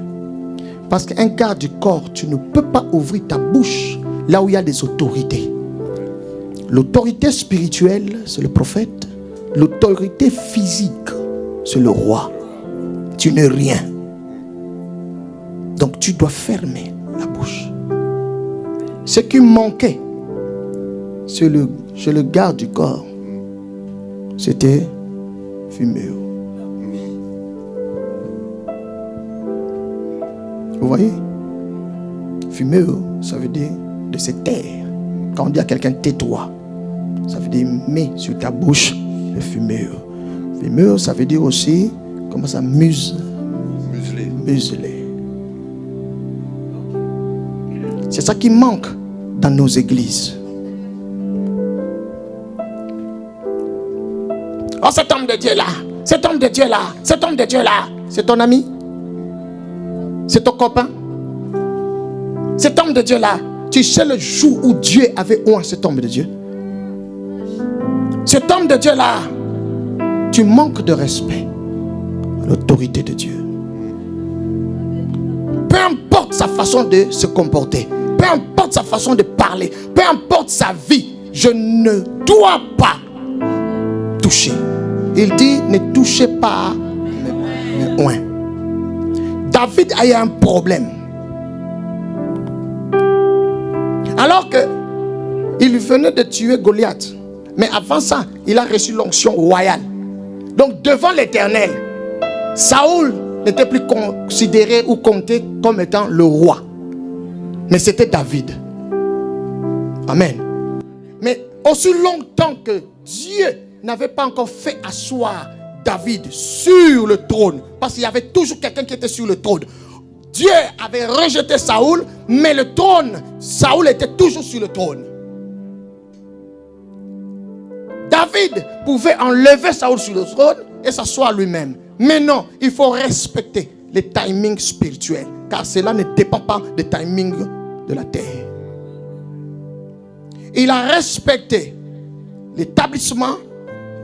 Parce qu'un garde du corps, tu ne peux pas ouvrir ta bouche là où il y a des autorités. L'autorité spirituelle, c'est le prophète. L'autorité physique, c'est le roi. Tu n'es rien. Donc tu dois fermer la bouche. Ce qui manquait chez le garde du corps, c'était fumer. Vous voyez? Fumer, ça veut dire de se taire. Quand on dit à quelqu'un tais-toi, ça veut dire mets sur ta bouche le fumeur. Fumeur, ça veut dire aussi comment ça museler. C'est ça qui manque dans nos églises. Oh, cet homme de Dieu là, cet homme de Dieu là, cet homme de Dieu là, c'est ton ami? C'est ton copain? Cet homme de Dieu là, tu sais le jour où Dieu avait oint cet homme de Dieu? Cet homme de Dieu là, tu manques de respect à l'autorité de Dieu. Peu importe sa façon de se comporter, peu importe sa façon de parler, peu importe sa vie, je ne dois pas toucher. Il dit, ne touchez pas mes oints. David a eu un problème. Alors que il venait de tuer Goliath. Mais avant ça, il a reçu l'onction royale. Donc devant l'Éternel, Saoul n'était plus considéré ou compté comme étant le roi. Mais c'était David. Amen. Mais aussi longtemps que Dieu n'avait pas encore fait asseoir David sur le trône, parce qu'il y avait toujours quelqu'un qui était sur le trône. Dieu avait rejeté Saoul, mais le trône, Saoul était toujours sur le trône. David pouvait enlever Saoul sur le trône et s'asseoir lui-même. Mais non, il faut respecter les timings spirituels, car cela ne dépend pas des timings de la terre. Il a respecté l'établissement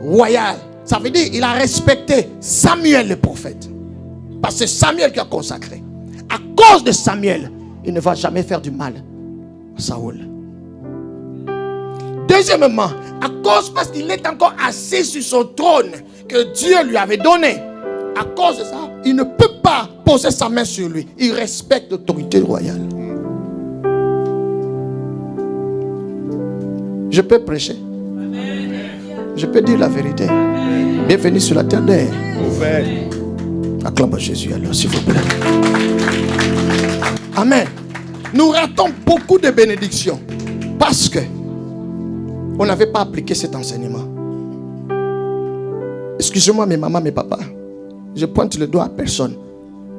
royal. Ça veut dire qu'il a respecté Samuel le prophète. Parce que c'est Samuel qui a consacré. À cause de Samuel, il ne va jamais faire du mal à Saoul. Deuxièmement, à cause parce qu'il est encore assis sur son trône que Dieu lui avait donné. À cause de ça, il ne peut pas poser sa main sur lui. Il respecte l'autorité royale. Je peux prêcher. Je peux dire la vérité. Bienvenue sur la terre d'air. Acclame Jésus alors, s'il vous plaît. Amen. Nous ratons beaucoup de bénédictions parce que on n'avait pas appliqué cet enseignement. Excusez-moi mes mamans, mes papas. Je pointe le doigt à personne.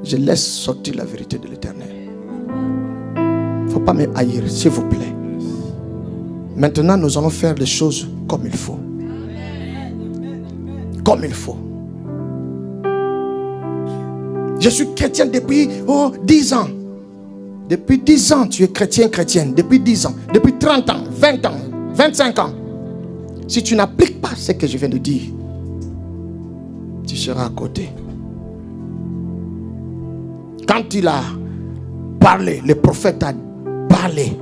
Je laisse sortir la vérité de l'Éternel. Il ne faut pas me haïr, s'il vous plaît. Maintenant, nous allons faire les choses comme il faut. Comme il faut. Je suis chrétien depuis 10 ans. Depuis 10 ans, tu es chrétienne. Depuis 10 ans. Depuis 30 ans, 20 ans, 25 ans. Si tu n'appliques pas ce que je viens de dire, tu seras à côté. Quand il a parlé, le prophète a parlé.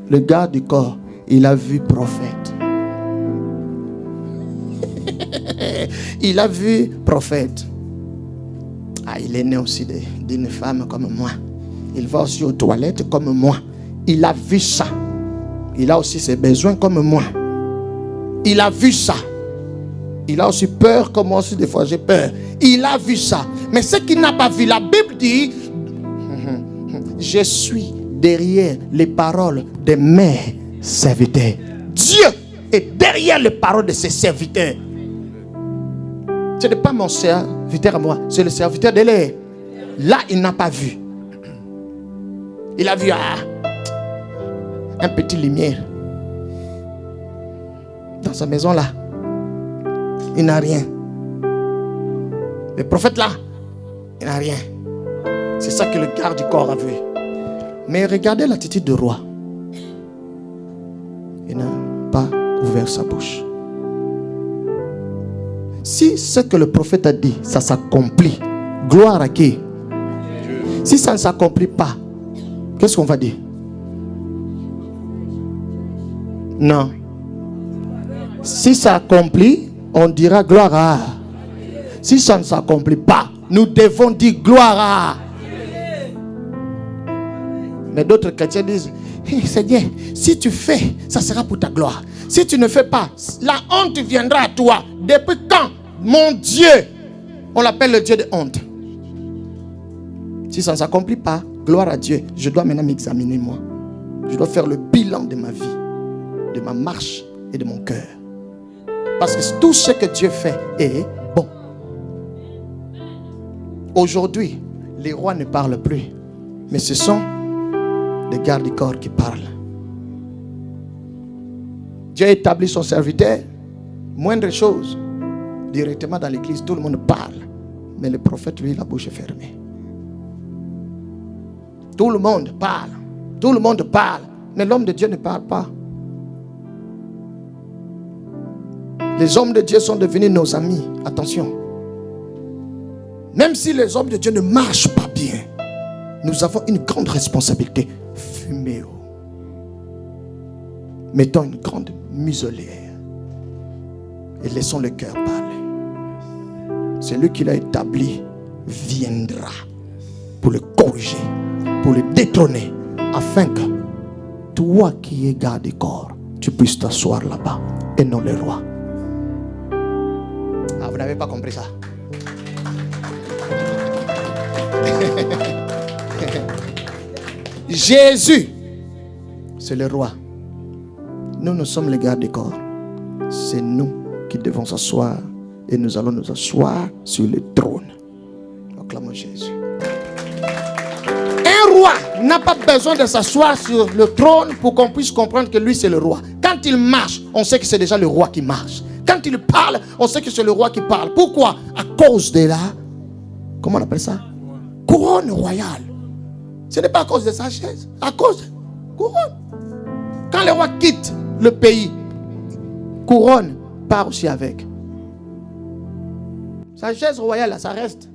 Le gars du corps, il a vu prophète. Il a vu prophète. Il est né aussi d'une femme comme moi. Il va aussi aux toilettes comme moi. Il a vu ça. Il a aussi ses besoins comme moi. Il a vu ça. Il a aussi peur comme moi aussi des fois j'ai peur. Il a vu ça. Mais ce qu'il n'a pas vu, la Bible dit, je suis derrière les paroles de mes serviteurs. Dieu est derrière les paroles de ses serviteurs. Ce n'est pas mon serviteur à moi, c'est le serviteur de l'air. Là, il n'a pas vu. Il a vu un petit lumière dans sa maison là. Il n'a rien. Le prophète là, il n'a rien. C'est ça que le garde du corps a vu. Mais regardez l'attitude du roi. Il n'a pas ouvert sa bouche. Si ce que le prophète a dit, ça s'accomplit, gloire à qui? Si ça ne s'accomplit pas, qu'est-ce qu'on va dire? Non. Si ça s'accomplit, on dira gloire à. Si ça ne s'accomplit pas, nous devons dire gloire à. Mais d'autres chrétiens disent, Seigneur, si tu fais, ça sera pour ta gloire. Si tu ne fais pas, la honte viendra à toi. Depuis quand, mon Dieu, on l'appelle le Dieu de honte? Si ça ne s'accomplit pas, gloire à Dieu. Je dois maintenant m'examiner moi. Je dois faire le bilan de ma vie, de ma marche et de mon cœur. Parce que tout ce que Dieu fait est bon. Aujourd'hui, les rois ne parlent plus. Mais ce sont des gardes du corps qui parlent. Dieu a établi son serviteur. Moindre chose, directement dans l'église, tout le monde parle. Mais le prophète, lui, la bouche est fermée. Tout le monde parle. Tout le monde parle. Mais l'homme de Dieu ne parle pas. Les hommes de Dieu sont devenus nos amis. Attention. Même si les hommes de Dieu ne marchent pas bien, nous avons une grande responsabilité. Fumez. Mettons une grande muselière et laissons le cœur parler. Celui qui l'a établi viendra pour le corriger, pour le détrôner, afin que toi qui es garde du corps, tu puisses t'asseoir là-bas et non le roi. Vous n'avez pas compris ça? Jésus, c'est le roi. Nous, nous sommes les gardes du corps. C'est nous qui devons s'asseoir et nous allons nous asseoir sur le trône. Acclamons Jésus. Un roi n'a pas besoin de s'asseoir sur le trône pour qu'on puisse comprendre que lui c'est le roi. Quand Quand il marche, on sait que c'est déjà le roi qui marche. Quand il parle, on sait que c'est le roi qui parle. Pourquoi? À cause de la... Comment on appelle ça? Couronne royale. Ce n'est pas à cause de sa chaise. À cause de couronne. Quand le roi quitte le pays, couronne part aussi avec. Sa chaise royale, ça reste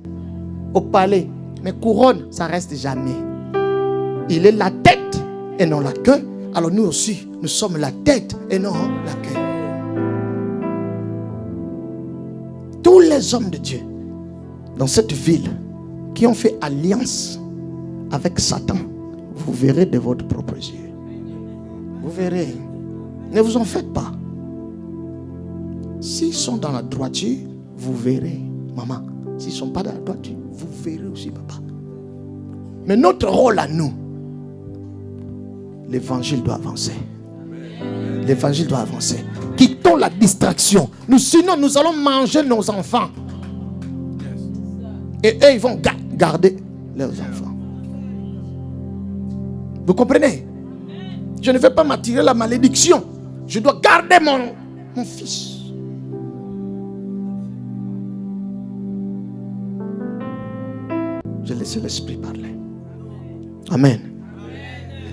au palais. Mais couronne, ça reste jamais. Il est la tête et non la queue. Alors nous aussi, nous sommes la tête et non la queue. Tous les hommes de Dieu dans cette ville qui ont fait alliance avec Satan, vous verrez de votre propre yeux. Vous verrez. Ne vous en faites pas. S'ils sont dans la droiture, vous verrez, maman. S'ils ne sont pas dans la droiture, vous verrez aussi, papa. Mais notre rôle à nous, l'évangile doit avancer. L'évangile doit avancer. Quittons la distraction. Sinon, nous allons manger nos enfants. Et eux, ils vont garder leurs enfants. Vous comprenez? Je ne vais pas m'attirer la malédiction. Je dois garder mon fils. Je laisse l'esprit parler. Amen.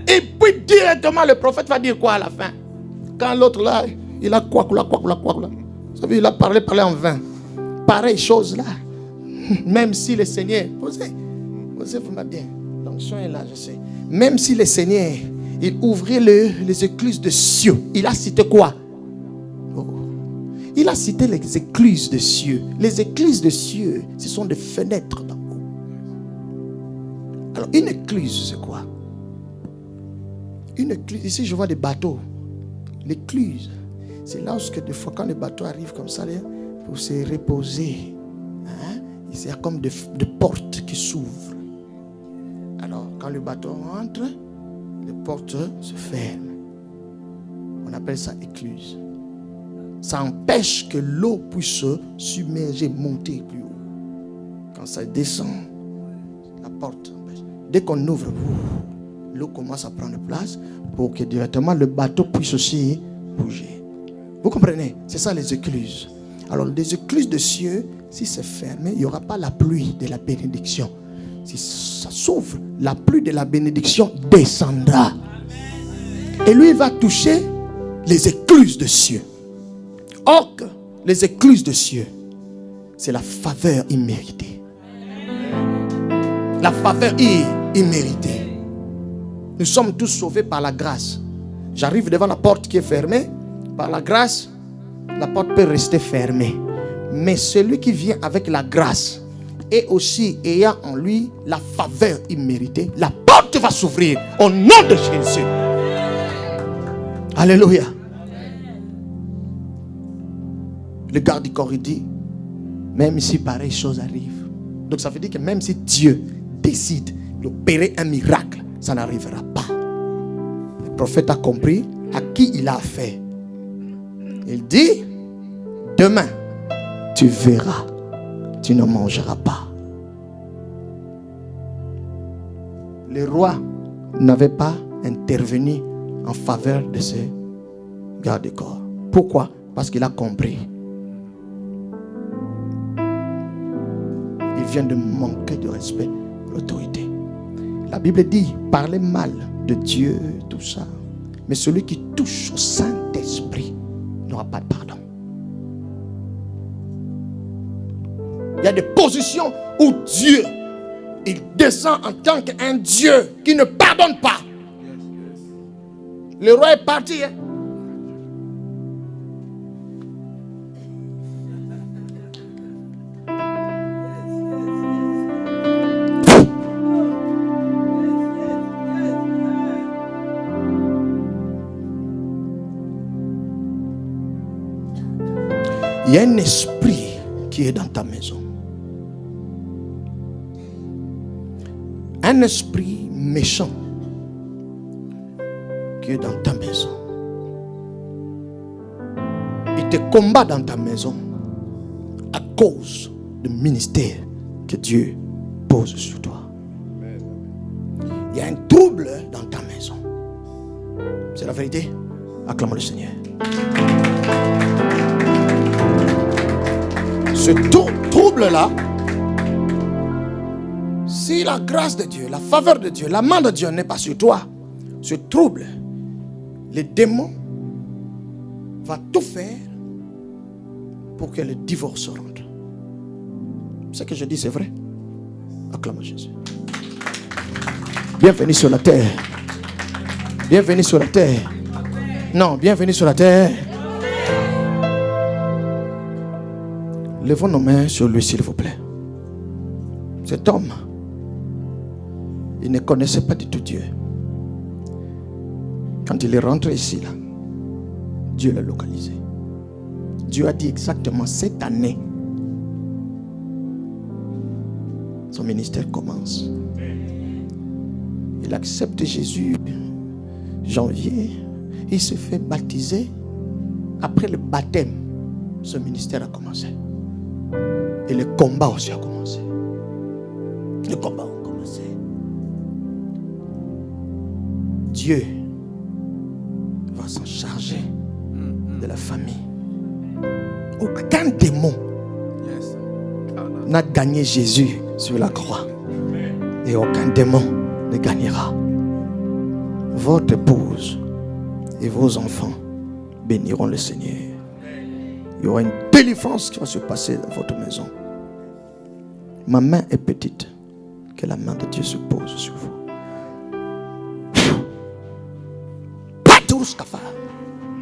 Et puis directement le prophète va dire quoi à la fin? Quand l'autre là, il a quoi. Vous savez, il a parlé en vain. Pareille chose là. Même si le Seigneur, posez vraiment bien. L'onction est là, je sais. Même si le Seigneur, il ouvrait les écluses de cieux. Il a cité quoi? Il a cité les écluses de cieux. Les écluses de cieux, ce sont des fenêtres d'en haut. Alors, une écluse, c'est quoi? Une écluse, ici je vois des bateaux. L'écluse, c'est là où des fois quand les bateaux arrivent comme ça, pour se reposer, il y a comme des portes qui s'ouvrent. Alors quand le bateau rentre, les portes se ferment. On appelle ça écluse. Ça empêche que l'eau puisse se submerger, monter plus haut. Quand ça descend, la porte empêche. Dès qu'on ouvre, l'eau commence à prendre place pour que directement le bateau puisse aussi bouger. Vous comprenez? C'est ça les écluses. Alors les écluses de cieux, si c'est fermé, il n'y aura pas la pluie de la bénédiction. Si ça s'ouvre, la pluie de la bénédiction descendra. Et lui, il va toucher les écluses de cieux. Or, les écluses de cieux, c'est la faveur imméritée. La faveur imméritée. Nous sommes tous sauvés par la grâce. J'arrive devant la porte qui est fermée. Par la grâce, la porte peut rester fermée. Mais celui qui vient avec la grâce et aussi ayant en lui la faveur imméritée, la porte va s'ouvrir au nom de Jésus. Alléluia. Le garde du corps, il dit, même si pareille chose arrive. Donc ça veut dire que même si Dieu décide d'opérer un miracle, ça n'arrivera pas. Le prophète a compris à qui il a affaire. Il dit, demain, tu verras, tu ne mangeras pas. Le roi n'avait pas intervenu en faveur de ce garde-corps. Pourquoi? Parce qu'il a compris. Il vient de manquer de respect à l'autorité. La Bible dit, parler mal de Dieu, tout ça. Mais celui qui touche au Saint-Esprit n'aura pas de pardon. Il y a des positions où Dieu, il descend en tant qu'un Dieu qui ne pardonne pas. Le roi est parti. Il y a un esprit qui est dans ta maison. Un esprit méchant qui est dans ta maison. Il te combat dans ta maison à cause du ministère que Dieu pose sur toi. Il y a un trouble dans ta maison. C'est la vérité. Acclamons le Seigneur. Ce trouble-là, si la grâce de Dieu, la faveur de Dieu, la main de Dieu n'est pas sur toi, ce trouble, les démons vont tout faire pour que le divorce rentre. Ce que je dis, c'est vrai. Acclamons Jésus. Bienvenue sur la terre. Bienvenue sur la terre. Non, bienvenue sur la terre. Levons nos mains sur lui, s'il vous plaît. Cet homme, il ne connaissait pas du tout Dieu. Quand il est rentré ici, là, Dieu l'a localisé. Dieu a dit exactement cette année, son ministère commence. Il accepte Jésus janvier. Il se fait baptiser. Après le baptême, son ministère a commencé. Et le combat aussi a commencé. Le combat a commencé. Dieu va s'en charger de la famille. Aucun démon n'a gagné Jésus sur la croix. Et aucun démon ne gagnera. Votre épouse et vos enfants béniront le Seigneur. Il y aura une délivrance qui va se passer dans votre maison. Ma main est petite. Que la main de Dieu se pose sur vous.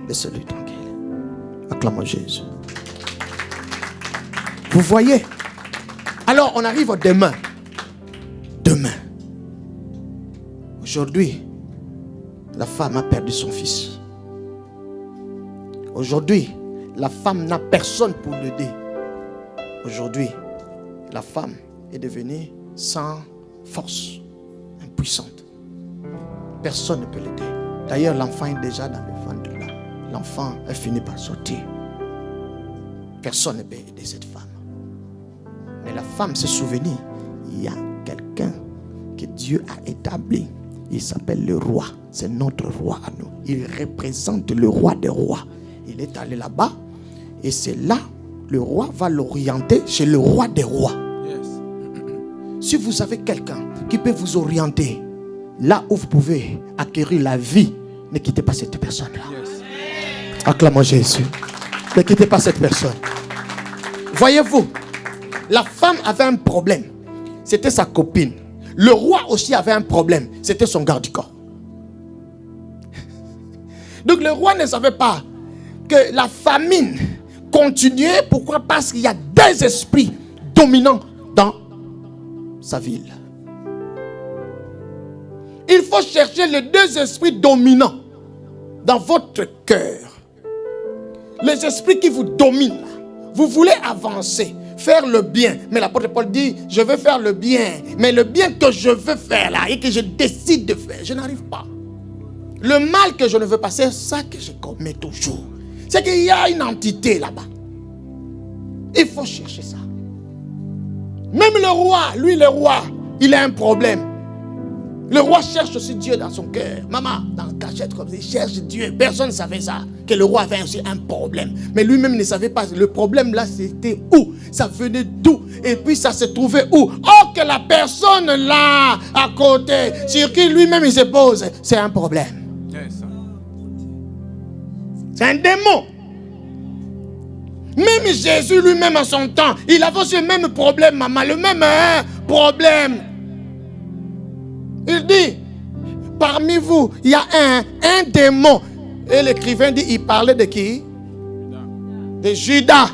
Laissez-le tranquille. Acclamons Jésus. Vous voyez? Alors on arrive au demain. Demain. Aujourd'hui, la femme a perdu son fils. Aujourd'hui, la femme n'a personne pour l'aider. Aujourd'hui, la femme est devenue sans force, impuissante. Personne ne peut l'aider. D'ailleurs, l'enfant est déjà dans le ventre là. L'enfant a fini par sortir. Personne ne peut aider cette femme. Mais la femme s'est souvenue, il y a quelqu'un que Dieu a établi. Il s'appelle le roi. C'est notre roi à nous. Il représente le roi des rois. Il est allé là-bas et c'est là le roi va l'orienter chez le roi des rois. Si vous avez quelqu'un qui peut vous orienter là où vous pouvez acquérir la vie, ne quittez pas cette personne-là. Acclamons Jésus. Ne quittez pas cette personne. Voyez-vous, la femme avait un problème. C'était sa copine. Le roi aussi avait un problème. C'était son garde du corps. Donc le roi ne savait pas que la famine continuait. Pourquoi? Parce qu'il y a des esprits dominants dans sa ville. Il faut chercher les deux esprits dominants dans votre cœur. Les esprits qui vous dominent. Vous voulez avancer, faire le bien. Mais l'apôtre Paul dit, je veux faire le bien. Mais le bien que je veux faire là et que je décide de faire, je n'arrive pas. Le mal que je ne veux pas, c'est ça que je commets toujours. C'est qu'il y a une entité là-bas. Il faut chercher ça. Même le roi, lui le roi, il a un problème. Le roi cherche aussi Dieu dans son cœur. Maman, dans la cachette comme ça, il cherche Dieu. Personne ne savait ça, que le roi avait aussi un problème. Mais lui-même ne savait pas. Le problème là, c'était où? Ça venait d'où? Et puis ça se trouvait où? Oh, que la personne là, à côté, sur qui lui-même il se pose, c'est un problème. C'est un démon. Même Jésus lui-même à son temps, il avait ce même problème, maman, le même problème. Il dit, parmi vous, il y a un démon. Et l'écrivain dit, il parlait de qui? De Judas.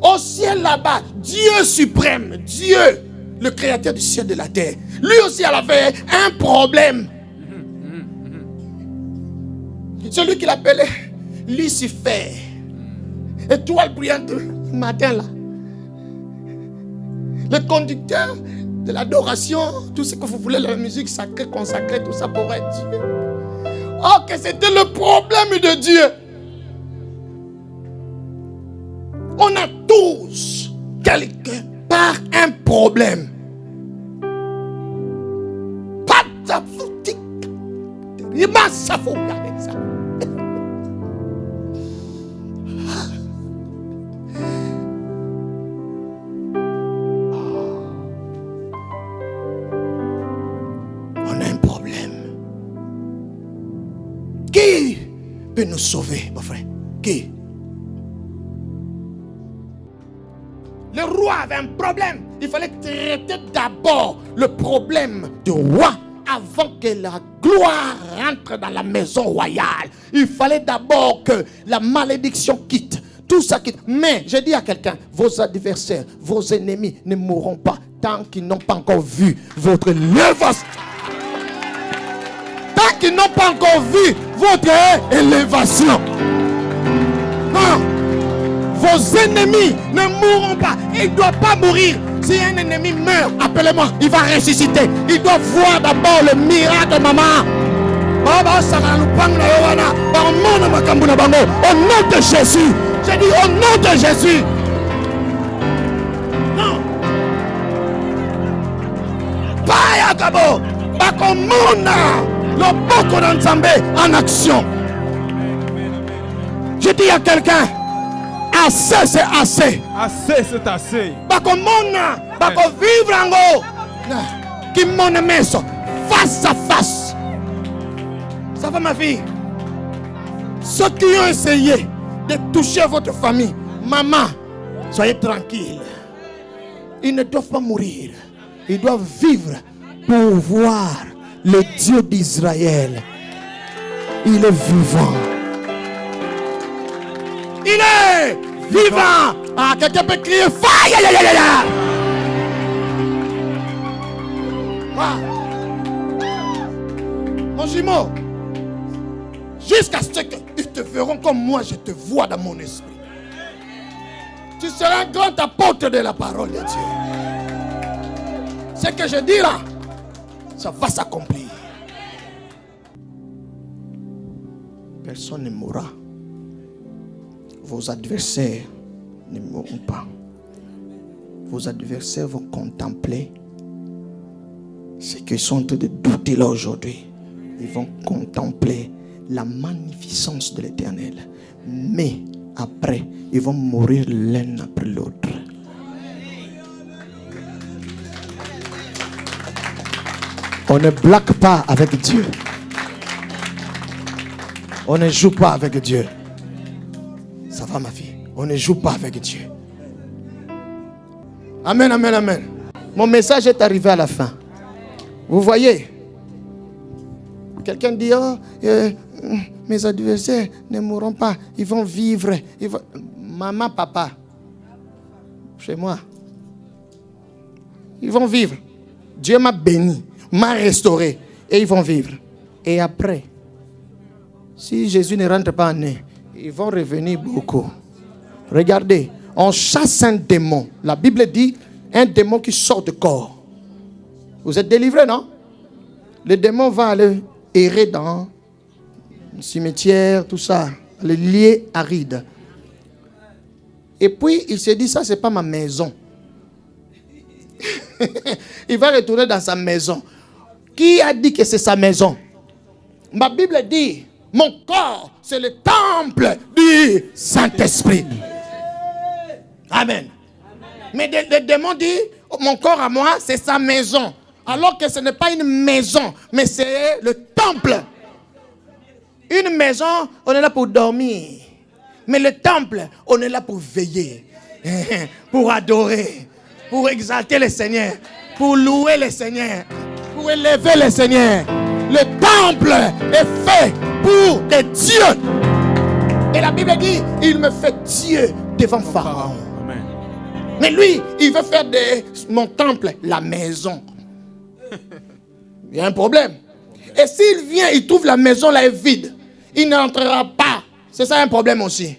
Au ciel là-bas, Dieu suprême, Dieu, le créateur du ciel et de la terre, lui aussi il avait un problème. Celui qu'il appelait Lucifer. Étoile brillante du matin là. Le conducteur de l'adoration, tout ce que vous voulez, la musique sacrée, consacrée, tout ça pour être Dieu. Oh, que c'était le problème de Dieu. On a tous, quelque part, un problème. Pas de foutique. Il m'a safou. Regardez ça. On a un problème. Qui peut nous sauver, mon frère? Qui? Le roi avait un problème. Il fallait traiter d'abord le problème du roi avant que la gloire rentre dans la maison royale. Il fallait d'abord que la malédiction quitte. Tout ça quitte. Mais je dis à quelqu'un, vos adversaires, vos ennemis ne mourront pas tant qu'ils n'ont pas encore vu votre élévation. Tant qu'ils n'ont pas encore vu votre élévation. Non. Vos ennemis ne mourront pas. Ils ne doivent pas mourir. Si un ennemi meurt, appelez-moi, il va ressusciter. Il doit voir d'abord le miracle de maman. Au nom de Jésus. J'ai dit au nom de Jésus. Non. Pas Yakabo. Bakomona. Le boko d'Anzambe en action. Je dis à quelqu'un. Assez, c'est assez. Assez, c'est assez. Bakomona, bako vivre en haut. Qui m'en met face à face. Ça va, ma fille? Ceux qui ont essayé de toucher votre famille, maman, soyez tranquille. Ils ne doivent pas mourir. Ils doivent vivre pour voir le Dieu d'Israël. Il est vivant. Il est vivant. Ah, quelqu'un peut crier fire. Mon jumeau, jusqu'à ce qu'ils te verront comme moi je te vois dans mon esprit. Tu seras un grand apôtre de la parole de Dieu. Ce que je dis là, ça va s'accomplir. Personne ne mourra. Vos adversaires ne mourront pas. Vos adversaires vont contempler ce qu'ils sont en train de douter là aujourd'hui. Ils vont contempler la magnificence de l'Éternel. Mais après, ils vont mourir l'un après l'autre. On ne blague pas avec Dieu. On ne joue pas avec Dieu. Ça va, ma fille? On ne joue pas avec Dieu. Amen, amen, amen. Mon message est arrivé à la fin. Vous voyez? Quelqu'un dit, oh, mes adversaires ne mourront pas. Ils vont vivre. Maman, papa, chez moi. Ils vont vivre. Dieu m'a béni, m'a restauré. Et ils vont vivre. Et après, si Jésus ne rentre pas en eux, ils vont revenir beaucoup. Regardez, on chasse un démon. La Bible dit, un démon qui sort de corps. Vous êtes délivrés, non? Le démon va aller errer dans le cimetière, tout ça, les lieux arides. Et puis, il se dit, ça, c'est pas ma maison. Il va retourner dans sa maison. Qui a dit que c'est sa maison? Ma Bible dit, mon corps, c'est le temple du Saint-Esprit. Amen. Mais le démon dit, mon corps à moi, c'est sa maison. Alors que ce n'est pas une maison, mais c'est le temple. Une maison, on est là pour dormir. Mais le temple, on est là pour veiller, pour adorer, pour exalter le Seigneur, pour louer le Seigneur, pour élever le Seigneur. Le temple est fait pour des dieux. Et la Bible dit, il me fait Dieu devant Pharaon. Amen. Mais lui, il veut faire de mon temple la maison. Il y a un problème. Et s'il vient, il trouve la maison là est vide, il n'entrera pas. C'est ça un problème aussi.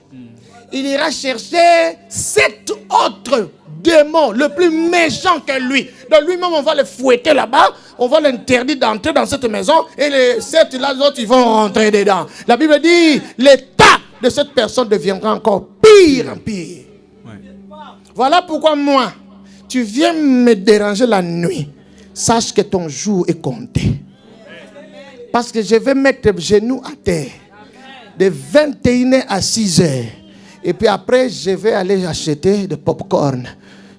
Il ira chercher 7 autres démons, le plus méchant que lui. Donc lui-même, on va le fouetter là-bas, on va l'interdire d'entrer dans cette maison, et les 7 là, les autres, ils vont rentrer dedans. La Bible dit, l'état de cette personne deviendra encore pire en pire. Ouais. Voilà pourquoi moi, tu viens me déranger la nuit. Sache que ton jour est compté. Parce que je vais mettre les genoux à terre. De 21h à 6h. Et puis après, je vais aller acheter des pop-corn.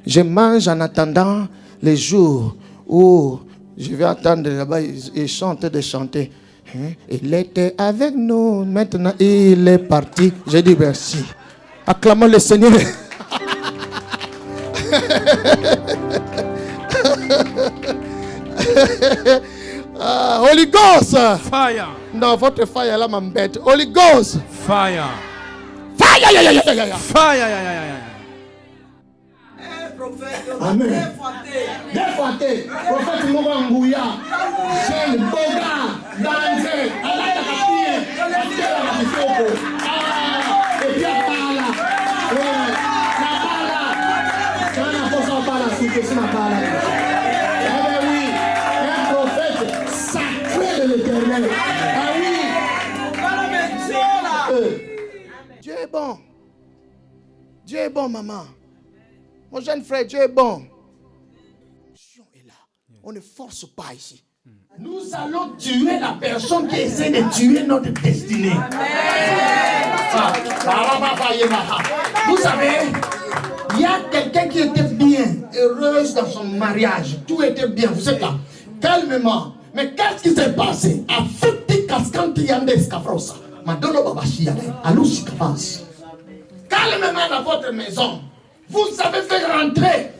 Je mange en attendant les jours où je vais attendre là-bas. Ils sont en train de chanter. Il était avec nous, maintenant il est parti. J'ai dit merci. Acclamons le Seigneur. Holy Ghost. Fire. Non, votre fire là m'embête. Holy Ghost. Fire. Fire. Fire. Amen. Des fois, prophète Mouangouya, jeune, boga, danger, Allah ta capille, et puis à Bala, quand la force en parle, c'est ma Bala. Eh oui, un prophète sacré de l'Éternel. Ah oui. Dieu est bon. Dieu est bon, maman. Mon jeune frère, Dieu est bon. Est là. On ne force pas ici. Nous allons tuer la personne qui essaie de tuer notre destinée. Vous savez, il y a quelqu'un qui était bien, heureuse dans son mariage. Tout était bien, vous êtes là. Calmement. Mais qu'est-ce qui s'est passé? A futti cascanti yande scafrosa. Madonna babashiale. Alusi kapas. Calmement dans votre maison. Vous avez fait rentrer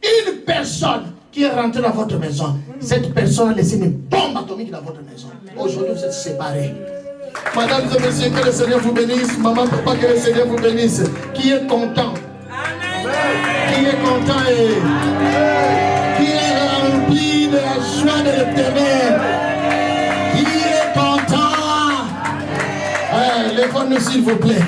une personne qui est rentrée dans votre maison. Cette personne a laissé une bombe atomique dans votre maison. Aujourd'hui, vous êtes séparés. Madame et messieurs, que le Seigneur vous bénisse. Maman, papa, que le Seigneur vous bénisse. Qui est content? Qui est content et qui est rempli de la joie de l'Éternel? Qui est content? Lève-nous s'il vous plaît.